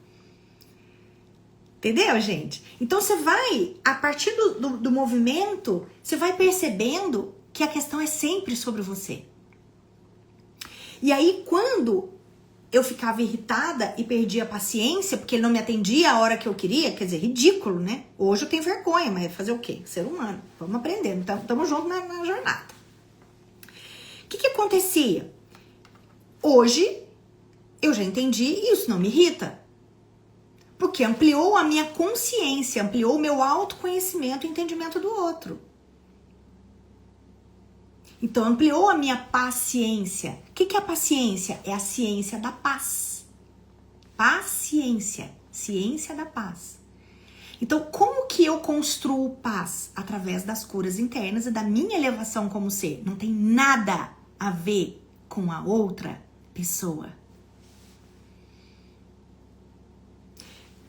Entendeu, gente? Então você vai, a partir do movimento, você vai percebendo que a questão é sempre sobre você. E aí, quando eu ficava irritada e perdia a paciência, porque ele não me atendia a hora que eu queria, quer dizer, ridículo, né? Hoje eu tenho vergonha, mas fazer o quê? Ser humano. Vamos aprendendo, estamos juntos na jornada. O que acontecia? Hoje, eu já entendi e isso não me irrita. Porque ampliou a minha consciência, ampliou o meu autoconhecimento e entendimento do outro. Então, ampliou a minha paciência. O que é a paciência? É a ciência da paz. Paciência. Ciência da paz. Então, como que eu construo paz? Através das curas internas e da minha elevação como ser. Não tem nada a ver com a outra pessoa.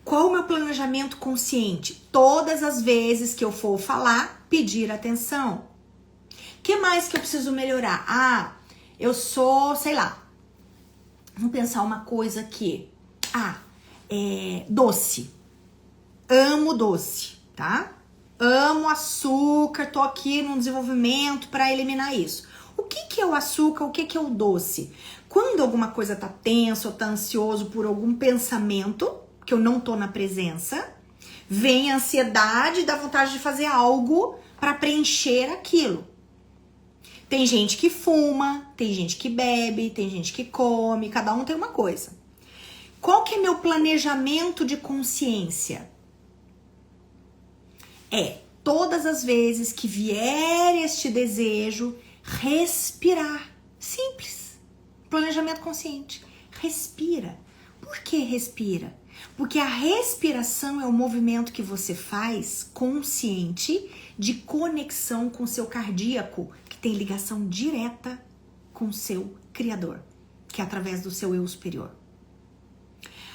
Qual o meu planejamento consciente? Todas as vezes que eu for falar, pedir atenção. O que mais que eu preciso melhorar? Ah, eu sou, sei lá, vou pensar uma coisa aqui. Doce. Amo doce, tá? Amo açúcar, tô aqui num desenvolvimento para eliminar isso. O que é o açúcar? O que é o doce? Quando alguma coisa tá tenso ou tá ansioso por algum pensamento, que eu não tô na presença, vem a ansiedade, dá vontade de fazer algo para preencher aquilo. Tem gente que fuma, tem gente que bebe, tem gente que come, cada um tem uma coisa. Qual que é meu planejamento de consciência? Todas as vezes que vier este desejo, respirar. Simples. Planejamento consciente. Respira. Por que respira? Porque a respiração é o movimento que você faz consciente de conexão com o seu cardíaco, que tem ligação direta com o seu criador, que é através do seu eu superior.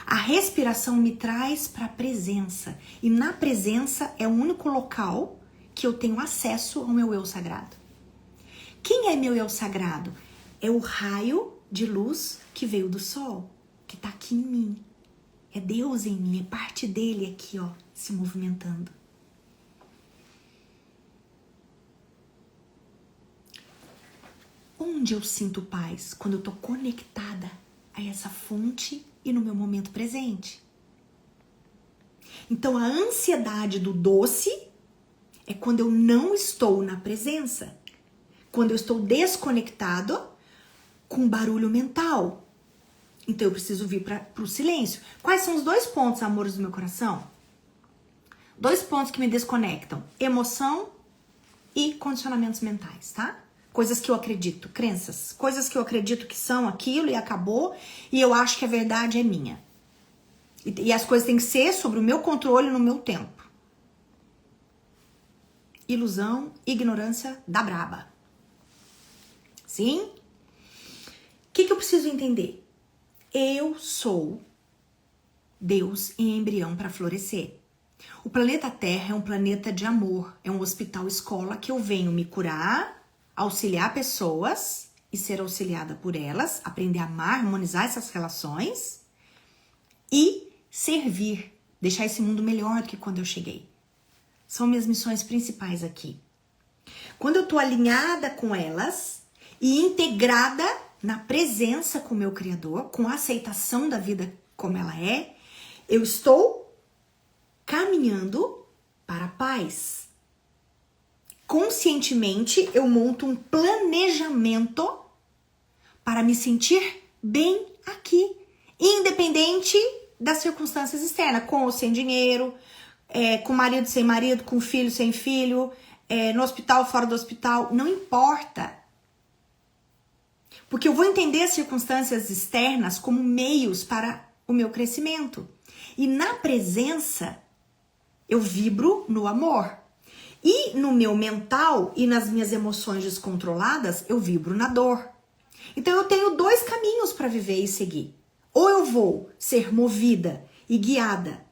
A respiração me traz para a presença. E na presença é o único local que eu tenho acesso ao meu eu sagrado. Quem é meu eu sagrado? É o raio de luz que veio do sol, que está aqui em mim. É Deus em mim, é parte dele aqui, ó, se movimentando. Onde eu sinto paz? Quando eu tô conectada a essa fonte e no meu momento presente. Então, a ansiedade do doce é quando eu não estou na presença. Quando eu estou desconectado com barulho mental. Então, eu preciso vir para o silêncio. Quais são os 2 pontos, amores do meu coração? 2 pontos que me desconectam. Emoção e condicionamentos mentais, tá? Coisas que eu acredito, crenças. Coisas que eu acredito que são aquilo e acabou. E eu acho que a verdade é minha. E as coisas têm que ser sobre o meu controle no meu tempo. Ilusão, ignorância da braba. Sim? O que eu preciso entender? Eu sou Deus em embrião para florescer. O planeta Terra é um planeta de amor. É um hospital escola que eu venho me curar, auxiliar pessoas e ser auxiliada por elas, aprender a amar, harmonizar essas relações e servir, deixar esse mundo melhor do que quando eu cheguei. São minhas missões principais aqui. Quando eu tô alinhada com elas e integrada na presença com o meu Criador, com a aceitação da vida como ela é, eu estou caminhando para a paz. Conscientemente, eu monto um planejamento para me sentir bem aqui, independente das circunstâncias externas, com ou sem dinheiro, com marido sem marido, com filho sem filho, no hospital, fora do hospital, não importa. Porque eu vou entender as circunstâncias externas como meios para o meu crescimento. E na presença, eu vibro no amor. E no meu mental e nas minhas emoções descontroladas, eu vibro na dor. Então eu tenho 2 caminhos para viver e seguir. Ou eu vou ser movida e guiada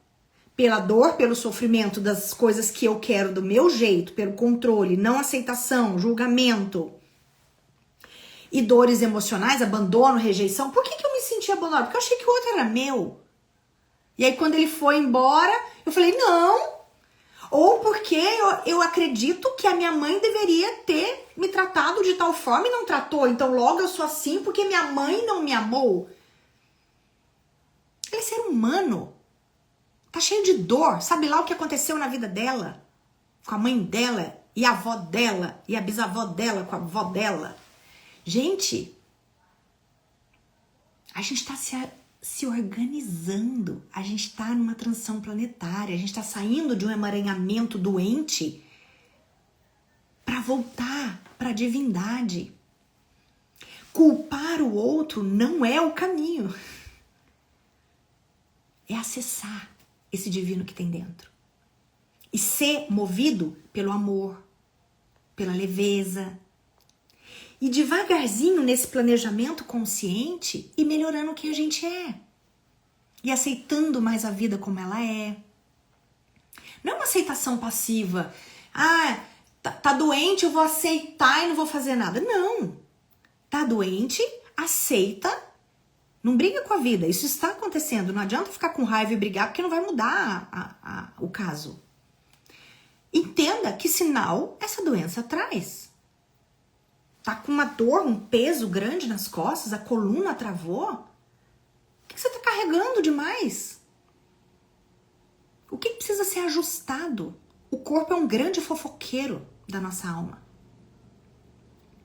pela dor, pelo sofrimento das coisas que eu quero do meu jeito, pelo controle, não aceitação, julgamento e dores emocionais, abandono, rejeição. Por que eu me senti abandonada? Porque eu achei que o outro era meu. E aí quando ele foi embora, eu falei, não. Ou porque eu acredito que a minha mãe deveria ter me tratado de tal forma e não tratou. Então logo eu sou assim porque minha mãe não me amou. Ele é ser humano. Tá cheio de dor. Sabe lá o que aconteceu na vida dela? Com a mãe dela e a avó dela e a bisavó dela com a avó dela. Gente, a gente tá se organizando, a gente está numa transição planetária, a gente está saindo de um emaranhamento doente para voltar para a divindade. Culpar o outro não é o caminho. É acessar esse divino que tem dentro. E ser movido pelo amor, pela leveza. E devagarzinho nesse planejamento consciente e melhorando quem a gente é. E aceitando mais a vida como ela é. Não é uma aceitação passiva. Ah, tá doente, eu vou aceitar e não vou fazer nada. Não. Tá doente, aceita, não briga com a vida. Isso está acontecendo. Não adianta ficar com raiva e brigar porque não vai mudar o caso. Entenda que sinal essa doença traz. Tá com uma dor, um peso grande nas costas, a coluna travou. O que você tá carregando demais? O que precisa ser ajustado? O corpo é um grande fofoqueiro da nossa alma.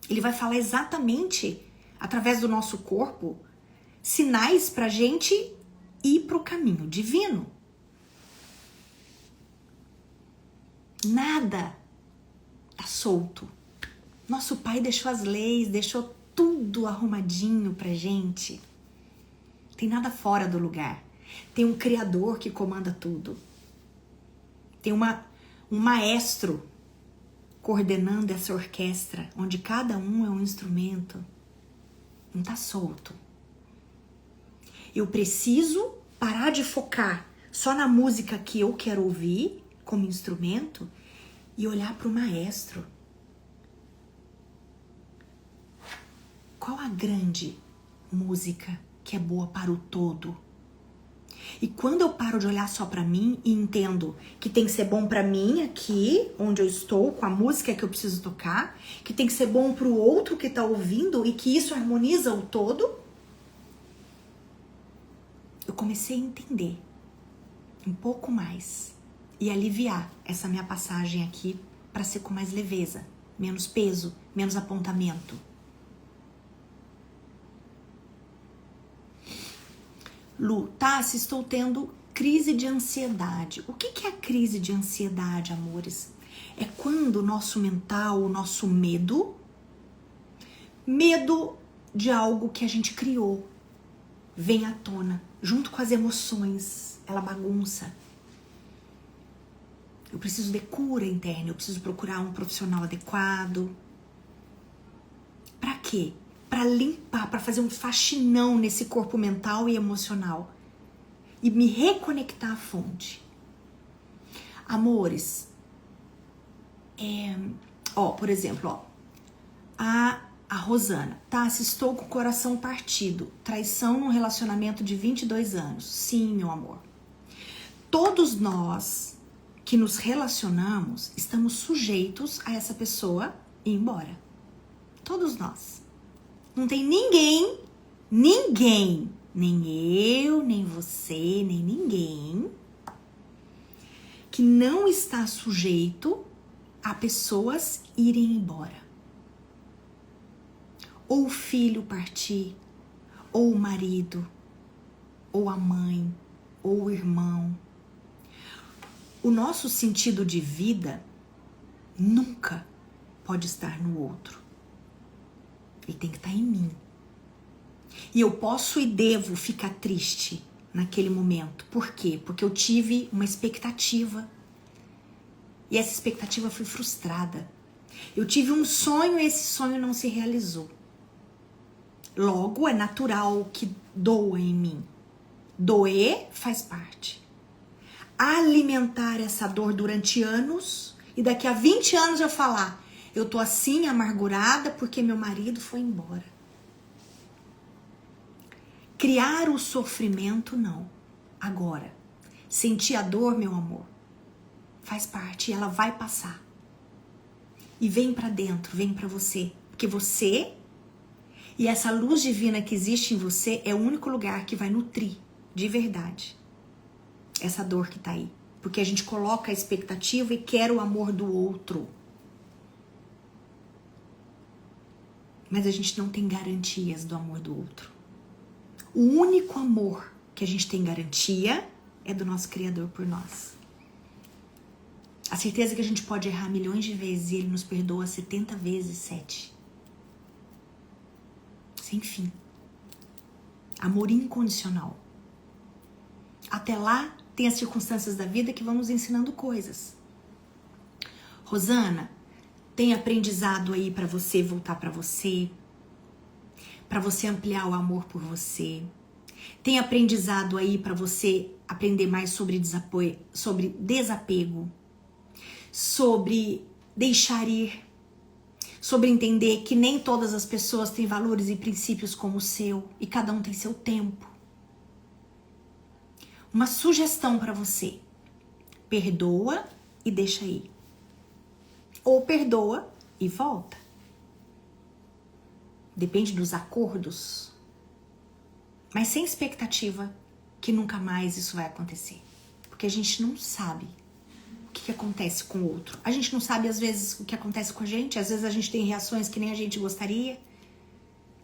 Ele vai falar exatamente, através do nosso corpo, sinais pra gente ir pro caminho divino. Nada tá solto. Nosso Pai deixou as leis, deixou tudo arrumadinho pra gente. Tem nada fora do lugar. Tem um Criador que comanda tudo. Tem um maestro coordenando essa orquestra, onde cada um é um instrumento. Não tá solto. Eu preciso parar de focar só na música que eu quero ouvir como instrumento e olhar para o maestro. Qual a grande música que é boa para o todo? E quando eu paro de olhar só para mim e entendo que tem que ser bom para mim aqui, onde eu estou, com a música que eu preciso tocar, que tem que ser bom para o outro que está ouvindo e que isso harmoniza o todo, eu comecei a entender um pouco mais e aliviar essa minha passagem aqui para ser com mais leveza, menos peso, menos apontamento. Lu, Tassi, estou tendo crise de ansiedade. O que é a crise de ansiedade, amores? É quando o nosso mental, o nosso medo de algo que a gente criou, vem à tona, junto com as emoções, ela bagunça. Eu preciso de cura interna, eu preciso procurar um profissional adequado. Pra quê? Para limpar, para fazer um faxinão nesse corpo mental e emocional e me reconectar à fonte. Amores, por exemplo, a Rosana, tá? Se estou com o coração partido, traição num relacionamento de 22 anos. Sim, meu amor. Todos nós que nos relacionamos estamos sujeitos a essa pessoa ir embora. Todos nós. Não tem ninguém, nem eu, nem você, nem ninguém, que não está sujeito a pessoas irem embora. Ou o filho partir, ou o marido, ou a mãe, ou o irmão. O nosso sentido de vida nunca pode estar no outro. Ele tem que estar em mim. E eu posso e devo ficar triste naquele momento. Por quê? Porque eu tive uma expectativa. E essa expectativa foi frustrada. Eu tive um sonho e esse sonho não se realizou. Logo, é natural que doa em mim. Doer faz parte. Alimentar essa dor durante anos e daqui a 20 anos eu falar: eu tô assim, amargurada, porque meu marido foi embora. Criar o sofrimento, não. Agora, sentir a dor, meu amor, faz parte, ela vai passar. E vem pra dentro, vem pra você. Porque você e essa luz divina que existe em você é o único lugar que vai nutrir, de verdade, essa dor que tá aí. Porque a gente coloca a expectativa e quer o amor do outro. Mas a gente não tem garantias do amor do outro. O único amor que a gente tem garantia é do nosso Criador por nós. A certeza que a gente pode errar milhões de vezes e Ele nos perdoa 70 vezes 7. Sem fim. Amor incondicional. Até lá, tem as circunstâncias da vida que vão nos ensinando coisas. Rosana, tem aprendizado aí para você voltar para você ampliar o amor por você. Tem aprendizado aí para você aprender mais sobre desapego, sobre deixar ir, sobre entender que nem todas as pessoas têm valores e princípios como o seu e cada um tem seu tempo. Uma sugestão para você: perdoa e deixa ir. Ou perdoa e volta. Depende dos acordos, mas sem expectativa que nunca mais isso vai acontecer. Porque a gente não sabe o que acontece com o outro. A gente não sabe, às vezes, o que acontece com a gente. Às vezes a gente tem reações que nem a gente gostaria.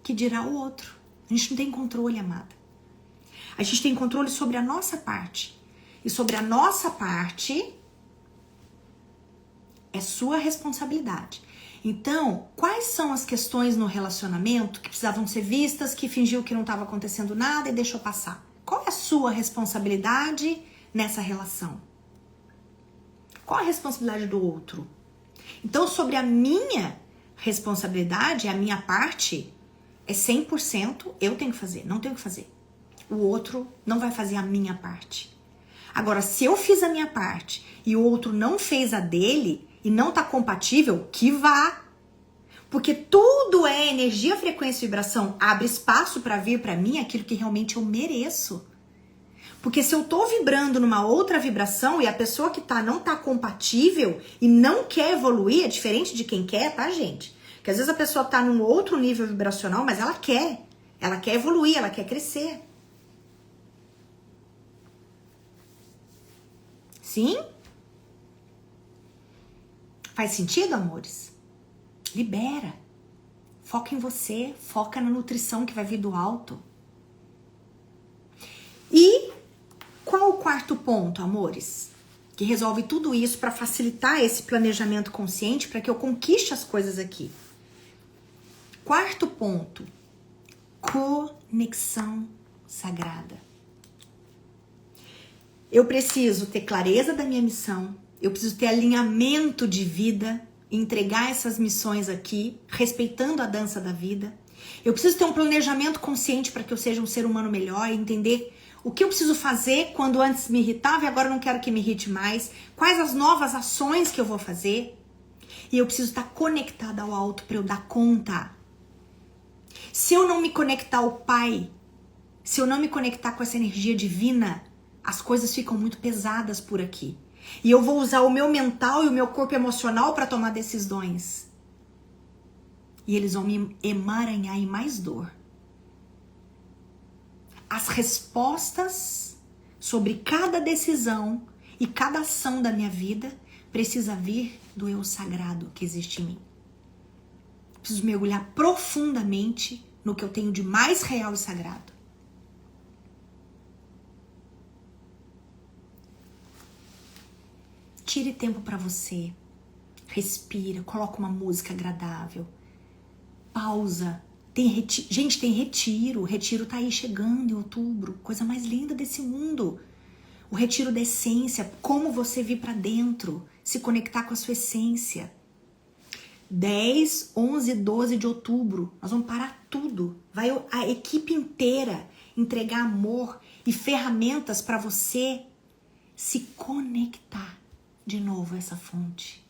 Que dirá o outro. A gente não tem controle, amada. A gente tem controle sobre a nossa parte. E sobre a nossa parte é sua responsabilidade. Então, quais são as questões no relacionamento que precisavam ser vistas, que fingiu que não estava acontecendo nada e deixou passar? Qual é a sua responsabilidade nessa relação? Qual a responsabilidade do outro? Então, sobre a minha responsabilidade, a minha parte, é 100% eu tenho que fazer, não tenho que fazer. O outro não vai fazer a minha parte. Agora, se eu fiz a minha parte e o outro não fez a dele e não tá compatível, que vá. Porque tudo é energia, frequência e vibração. Abre espaço para vir para mim aquilo que realmente eu mereço. Porque se eu tô vibrando numa outra vibração e a pessoa que não tá compatível e não quer evoluir, é diferente de quem quer, tá, gente? Porque às vezes a pessoa tá num outro nível vibracional, mas ela quer. Ela quer evoluir, ela quer crescer. Sim? Faz sentido, amores? Libera. Foca em você, foca na nutrição que vai vir do alto. E qual o quarto ponto, amores? Que resolve tudo isso para facilitar esse planejamento consciente, para que eu conquiste as coisas aqui. Quarto ponto: conexão sagrada. Eu preciso ter clareza da minha missão, eu preciso ter alinhamento de vida, entregar essas missões aqui, respeitando a dança da vida. Eu preciso ter um planejamento consciente para que eu seja um ser humano melhor e entender o que eu preciso fazer quando antes me irritava e agora não quero que me irrite mais. Quais as novas ações que eu vou fazer. E eu preciso estar conectada ao alto para eu dar conta. Se eu não me conectar ao Pai, se eu não me conectar com essa energia divina, as coisas ficam muito pesadas por aqui. E eu vou usar o meu mental e o meu corpo emocional para tomar decisões. E eles vão me emaranhar em mais dor. As respostas sobre cada decisão e cada ação da minha vida precisa vir do eu sagrado que existe em mim. Preciso mergulhar profundamente no que eu tenho de mais real e sagrado. Tire tempo para você. Respira, coloca uma música agradável. Pausa. Gente, tem retiro. O retiro tá aí chegando em outubro. Coisa mais linda desse mundo. O retiro da essência. Como você vir para dentro. Se conectar com a sua essência. 10, 11, 12 de outubro. Nós vamos parar tudo. Vai a equipe inteira entregar amor e ferramentas para você se conectar de novo a essa fonte.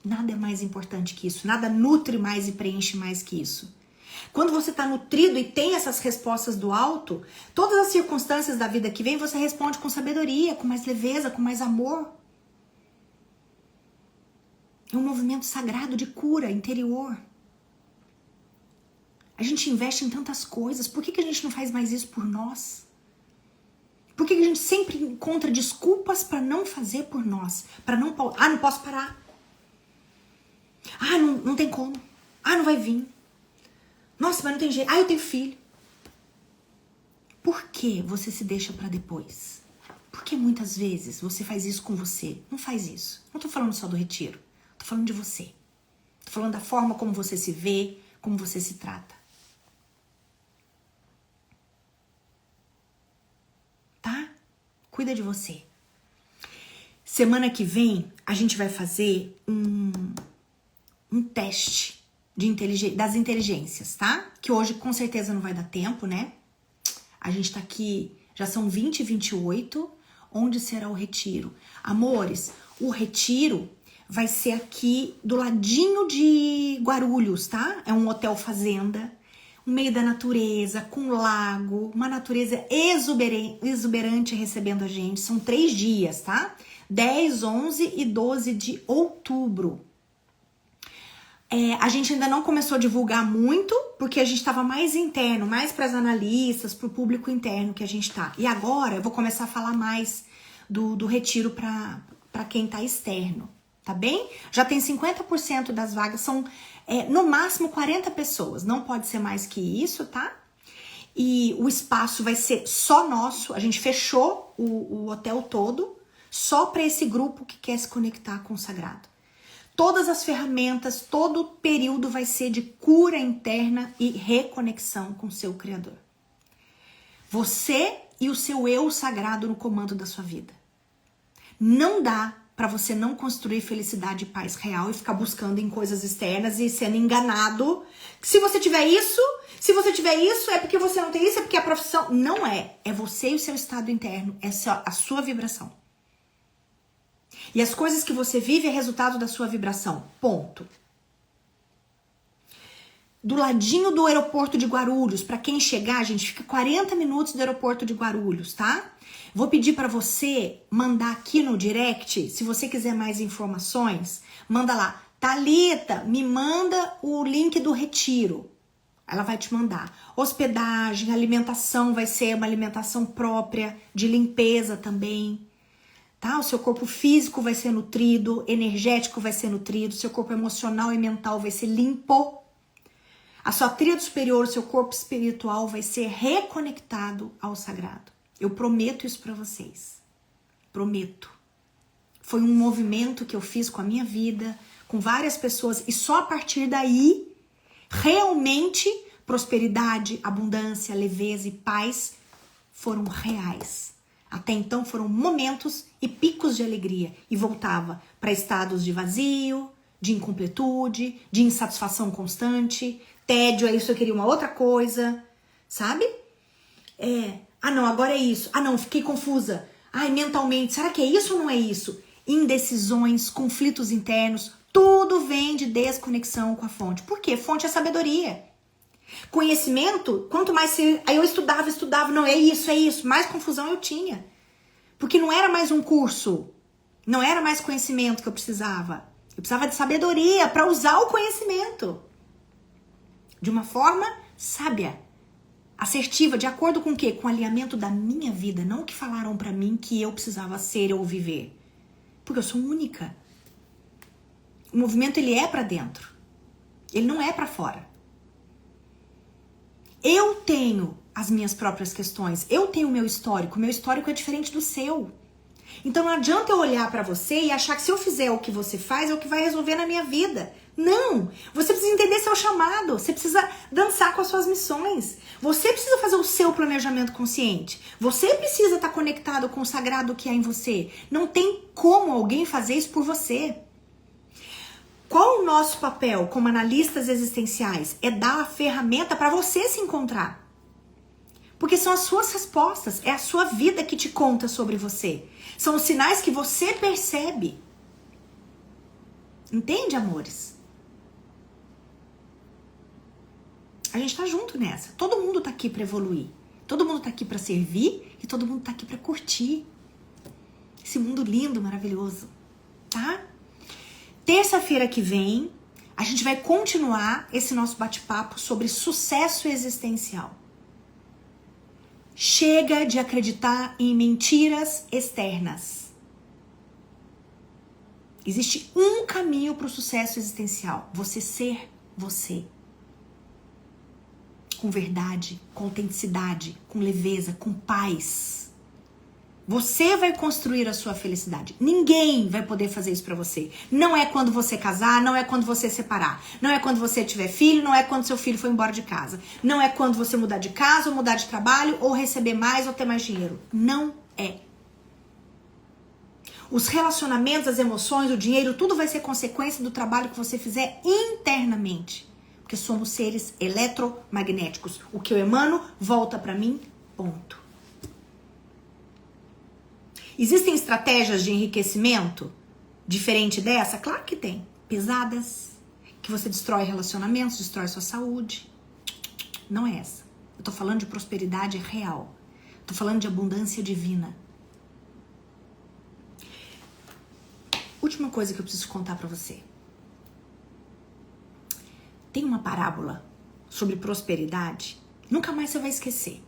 Nada é mais importante que isso. Nada nutre mais e preenche mais que isso. Quando você está nutrido e tem essas respostas do alto, todas as circunstâncias da vida que vem, você responde com sabedoria, com mais leveza, com mais amor. É um movimento sagrado de cura interior. A gente investe em tantas coisas. Por que a gente não faz mais isso por nós? Por que a gente sempre encontra desculpas para não fazer por nós? Não posso parar. Não tem como. Não vai vir. Nossa, mas não tem jeito. Eu tenho filho. Por que você se deixa para depois? Porque muitas vezes você faz isso com você. Não faz isso. Não tô falando só do retiro. Tô falando de você. Tô falando da forma como você se vê, como você se trata. Tá? Cuida de você. Semana que vem, a gente vai fazer um teste das inteligências, tá? Que hoje com certeza não vai dar tempo, né? A gente tá aqui, já são 20h28. Onde será o retiro? Amores, o retiro vai ser aqui do ladinho de Guarulhos, tá? É um hotel fazenda, no meio da natureza, com lago, uma natureza exuberante recebendo a gente. São 3 dias, tá? 10, 11 e 12 de outubro. A gente ainda não começou a divulgar muito, porque a gente estava mais interno, mais para as analistas, para o público interno que a gente tá. E agora eu vou começar a falar mais do retiro para quem tá externo, tá bem? Já tem 50% das vagas, são no máximo 40 pessoas, não pode ser mais que isso, tá? E o espaço vai ser só nosso, a gente fechou o hotel todo, só para esse grupo que quer se conectar com o sagrado. Todas as ferramentas, todo o período vai ser de cura interna e reconexão com o seu Criador. Você e o seu eu sagrado no comando da sua vida. Não dá para você não construir felicidade e paz real e ficar buscando em coisas externas e sendo enganado. Se você tiver isso, é porque você não tem isso, é porque a profissão... Não é. É você e o seu estado interno, é a sua vibração. E as coisas que você vive é resultado da sua vibração. Ponto. Do ladinho do aeroporto de Guarulhos, para quem chegar, a gente fica 40 minutos do aeroporto de Guarulhos, tá? Vou pedir para você mandar aqui no direct, se você quiser mais informações, manda lá. Thalita, me manda o link do retiro. Ela vai te mandar. Hospedagem, alimentação, vai ser uma alimentação própria, de limpeza também. Tá? O seu corpo físico vai ser nutrido, energético vai ser nutrido, seu corpo emocional e mental vai ser limpo. A sua tríade superior, o seu corpo espiritual vai ser reconectado ao sagrado. Eu prometo isso para vocês. Prometo. Foi um movimento que eu fiz com a minha vida, com várias pessoas, e só a partir daí, realmente, prosperidade, abundância, leveza e paz foram reais. Até então foram momentos e picos de alegria e voltava para estados de vazio, de incompletude, de insatisfação constante, tédio, é isso, eu queria uma outra coisa, sabe? Não, agora é isso. Não, fiquei confusa. Mentalmente, será que é isso ou não é isso? Indecisões, conflitos internos, tudo vem de desconexão com a fonte. Por quê? Fonte é sabedoria. Conhecimento, quanto mais aí eu estudava, não, é isso, mais confusão eu tinha. Porque não era mais um curso, não era mais conhecimento que eu precisava de sabedoria para usar o conhecimento de uma forma sábia, assertiva, de acordo com o quê? Com o alinhamento da minha vida, não o que falaram para mim que eu precisava ser ou viver. Porque eu sou única. O movimento, ele é para dentro, ele não é para fora. Eu tenho as minhas próprias questões, eu tenho o meu histórico é diferente do seu. Então não adianta eu olhar pra você e achar que se eu fizer o que você faz, é o que vai resolver na minha vida. Não! Você precisa entender seu chamado, você precisa dançar com as suas missões, você precisa fazer o seu planejamento consciente, você precisa estar conectado com o sagrado que há em você. Não tem como alguém fazer isso por você. Qual o nosso papel como analistas existenciais? É dar a ferramenta para você se encontrar. Porque são as suas respostas, é a sua vida que te conta sobre você. São os sinais que você percebe. Entende, amores? A gente tá junto nessa. Todo mundo tá aqui para evoluir. Todo mundo tá aqui para servir e todo mundo tá aqui para curtir esse mundo lindo, maravilhoso, tá? Terça-feira que vem, a gente vai continuar esse nosso bate-papo sobre sucesso existencial. Chega de acreditar em mentiras externas. Existe um caminho para o sucesso existencial. Você ser você. Com verdade, com autenticidade, com leveza, com paz. Você vai construir a sua felicidade. Ninguém vai poder fazer isso pra você. Não é quando você casar, não é quando você separar. Não é quando você tiver filho, não é quando seu filho for embora de casa. Não é quando você mudar de casa ou mudar de trabalho ou receber mais ou ter mais dinheiro. Não é. Os relacionamentos, as emoções, o dinheiro, tudo vai ser consequência do trabalho que você fizer internamente. Porque somos seres eletromagnéticos. O que eu emano volta pra mim, ponto. Existem estratégias de enriquecimento diferente dessa? Claro que tem. Pesadas, que você destrói relacionamentos, destrói sua saúde. Não é essa. Eu tô falando de prosperidade real. Tô falando de abundância divina. Última coisa que eu preciso contar pra você. Tem uma parábola sobre prosperidade, nunca mais você vai esquecer.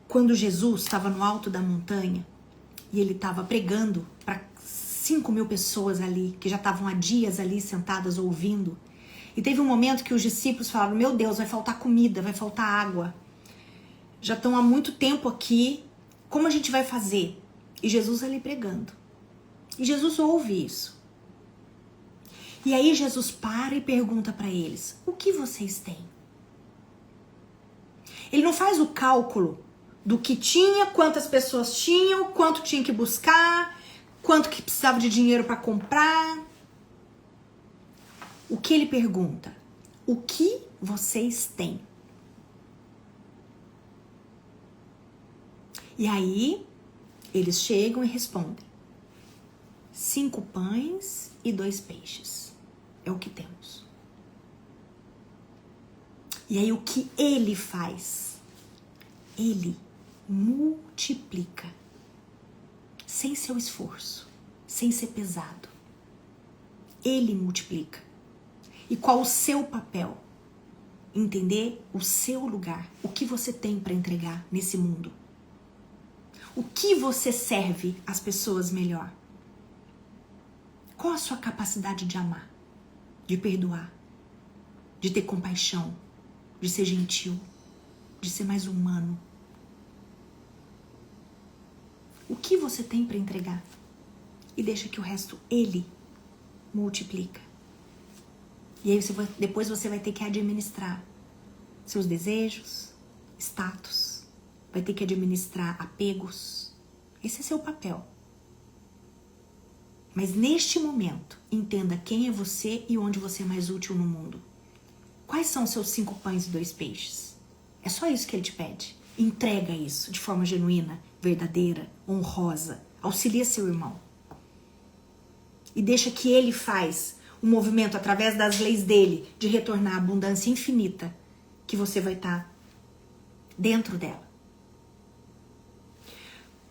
Quando Jesus estava no alto da montanha e ele estava pregando para 5.000 pessoas ali, que já estavam há dias ali sentadas ouvindo. E teve um momento que os discípulos falaram, meu Deus, vai faltar comida, vai faltar água. Já estão há muito tempo aqui, como a gente vai fazer? E Jesus ali pregando. E Jesus ouve isso. E aí Jesus para e pergunta para eles, o que vocês têm? Ele não faz o cálculo do que tinha, quantas pessoas tinham, quanto tinha que buscar, quanto que precisava de dinheiro para comprar. O que ele pergunta? O que vocês têm? E aí, eles chegam e respondem. 5 pães e 2 peixes. É o que temos. E aí, o que ele faz? Ele multiplica. Sem seu esforço. Sem ser pesado. Ele multiplica. E qual o seu papel? Entender o seu lugar. O que você tem para entregar nesse mundo. O que você serve às pessoas melhor? Qual a sua capacidade de amar? De perdoar? De ter compaixão? De ser gentil? De ser mais humano? O que você tem para entregar? E deixa que o resto, ele multiplica. E aí depois você vai ter que administrar seus desejos, status, vai ter que administrar apegos. Esse é seu papel. Mas neste momento, entenda quem é você e onde você é mais útil no mundo. Quais são os seus 5 pães e 2 peixes? É só isso que ele te pede. Entrega isso de forma genuína, verdadeira, honrosa. Auxilia seu irmão. E deixa que ele faz o movimento através das leis dele de retornar a abundância infinita que você vai estar dentro dela.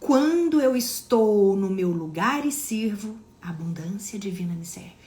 Quando eu estou no meu lugar e sirvo, a abundância divina me serve.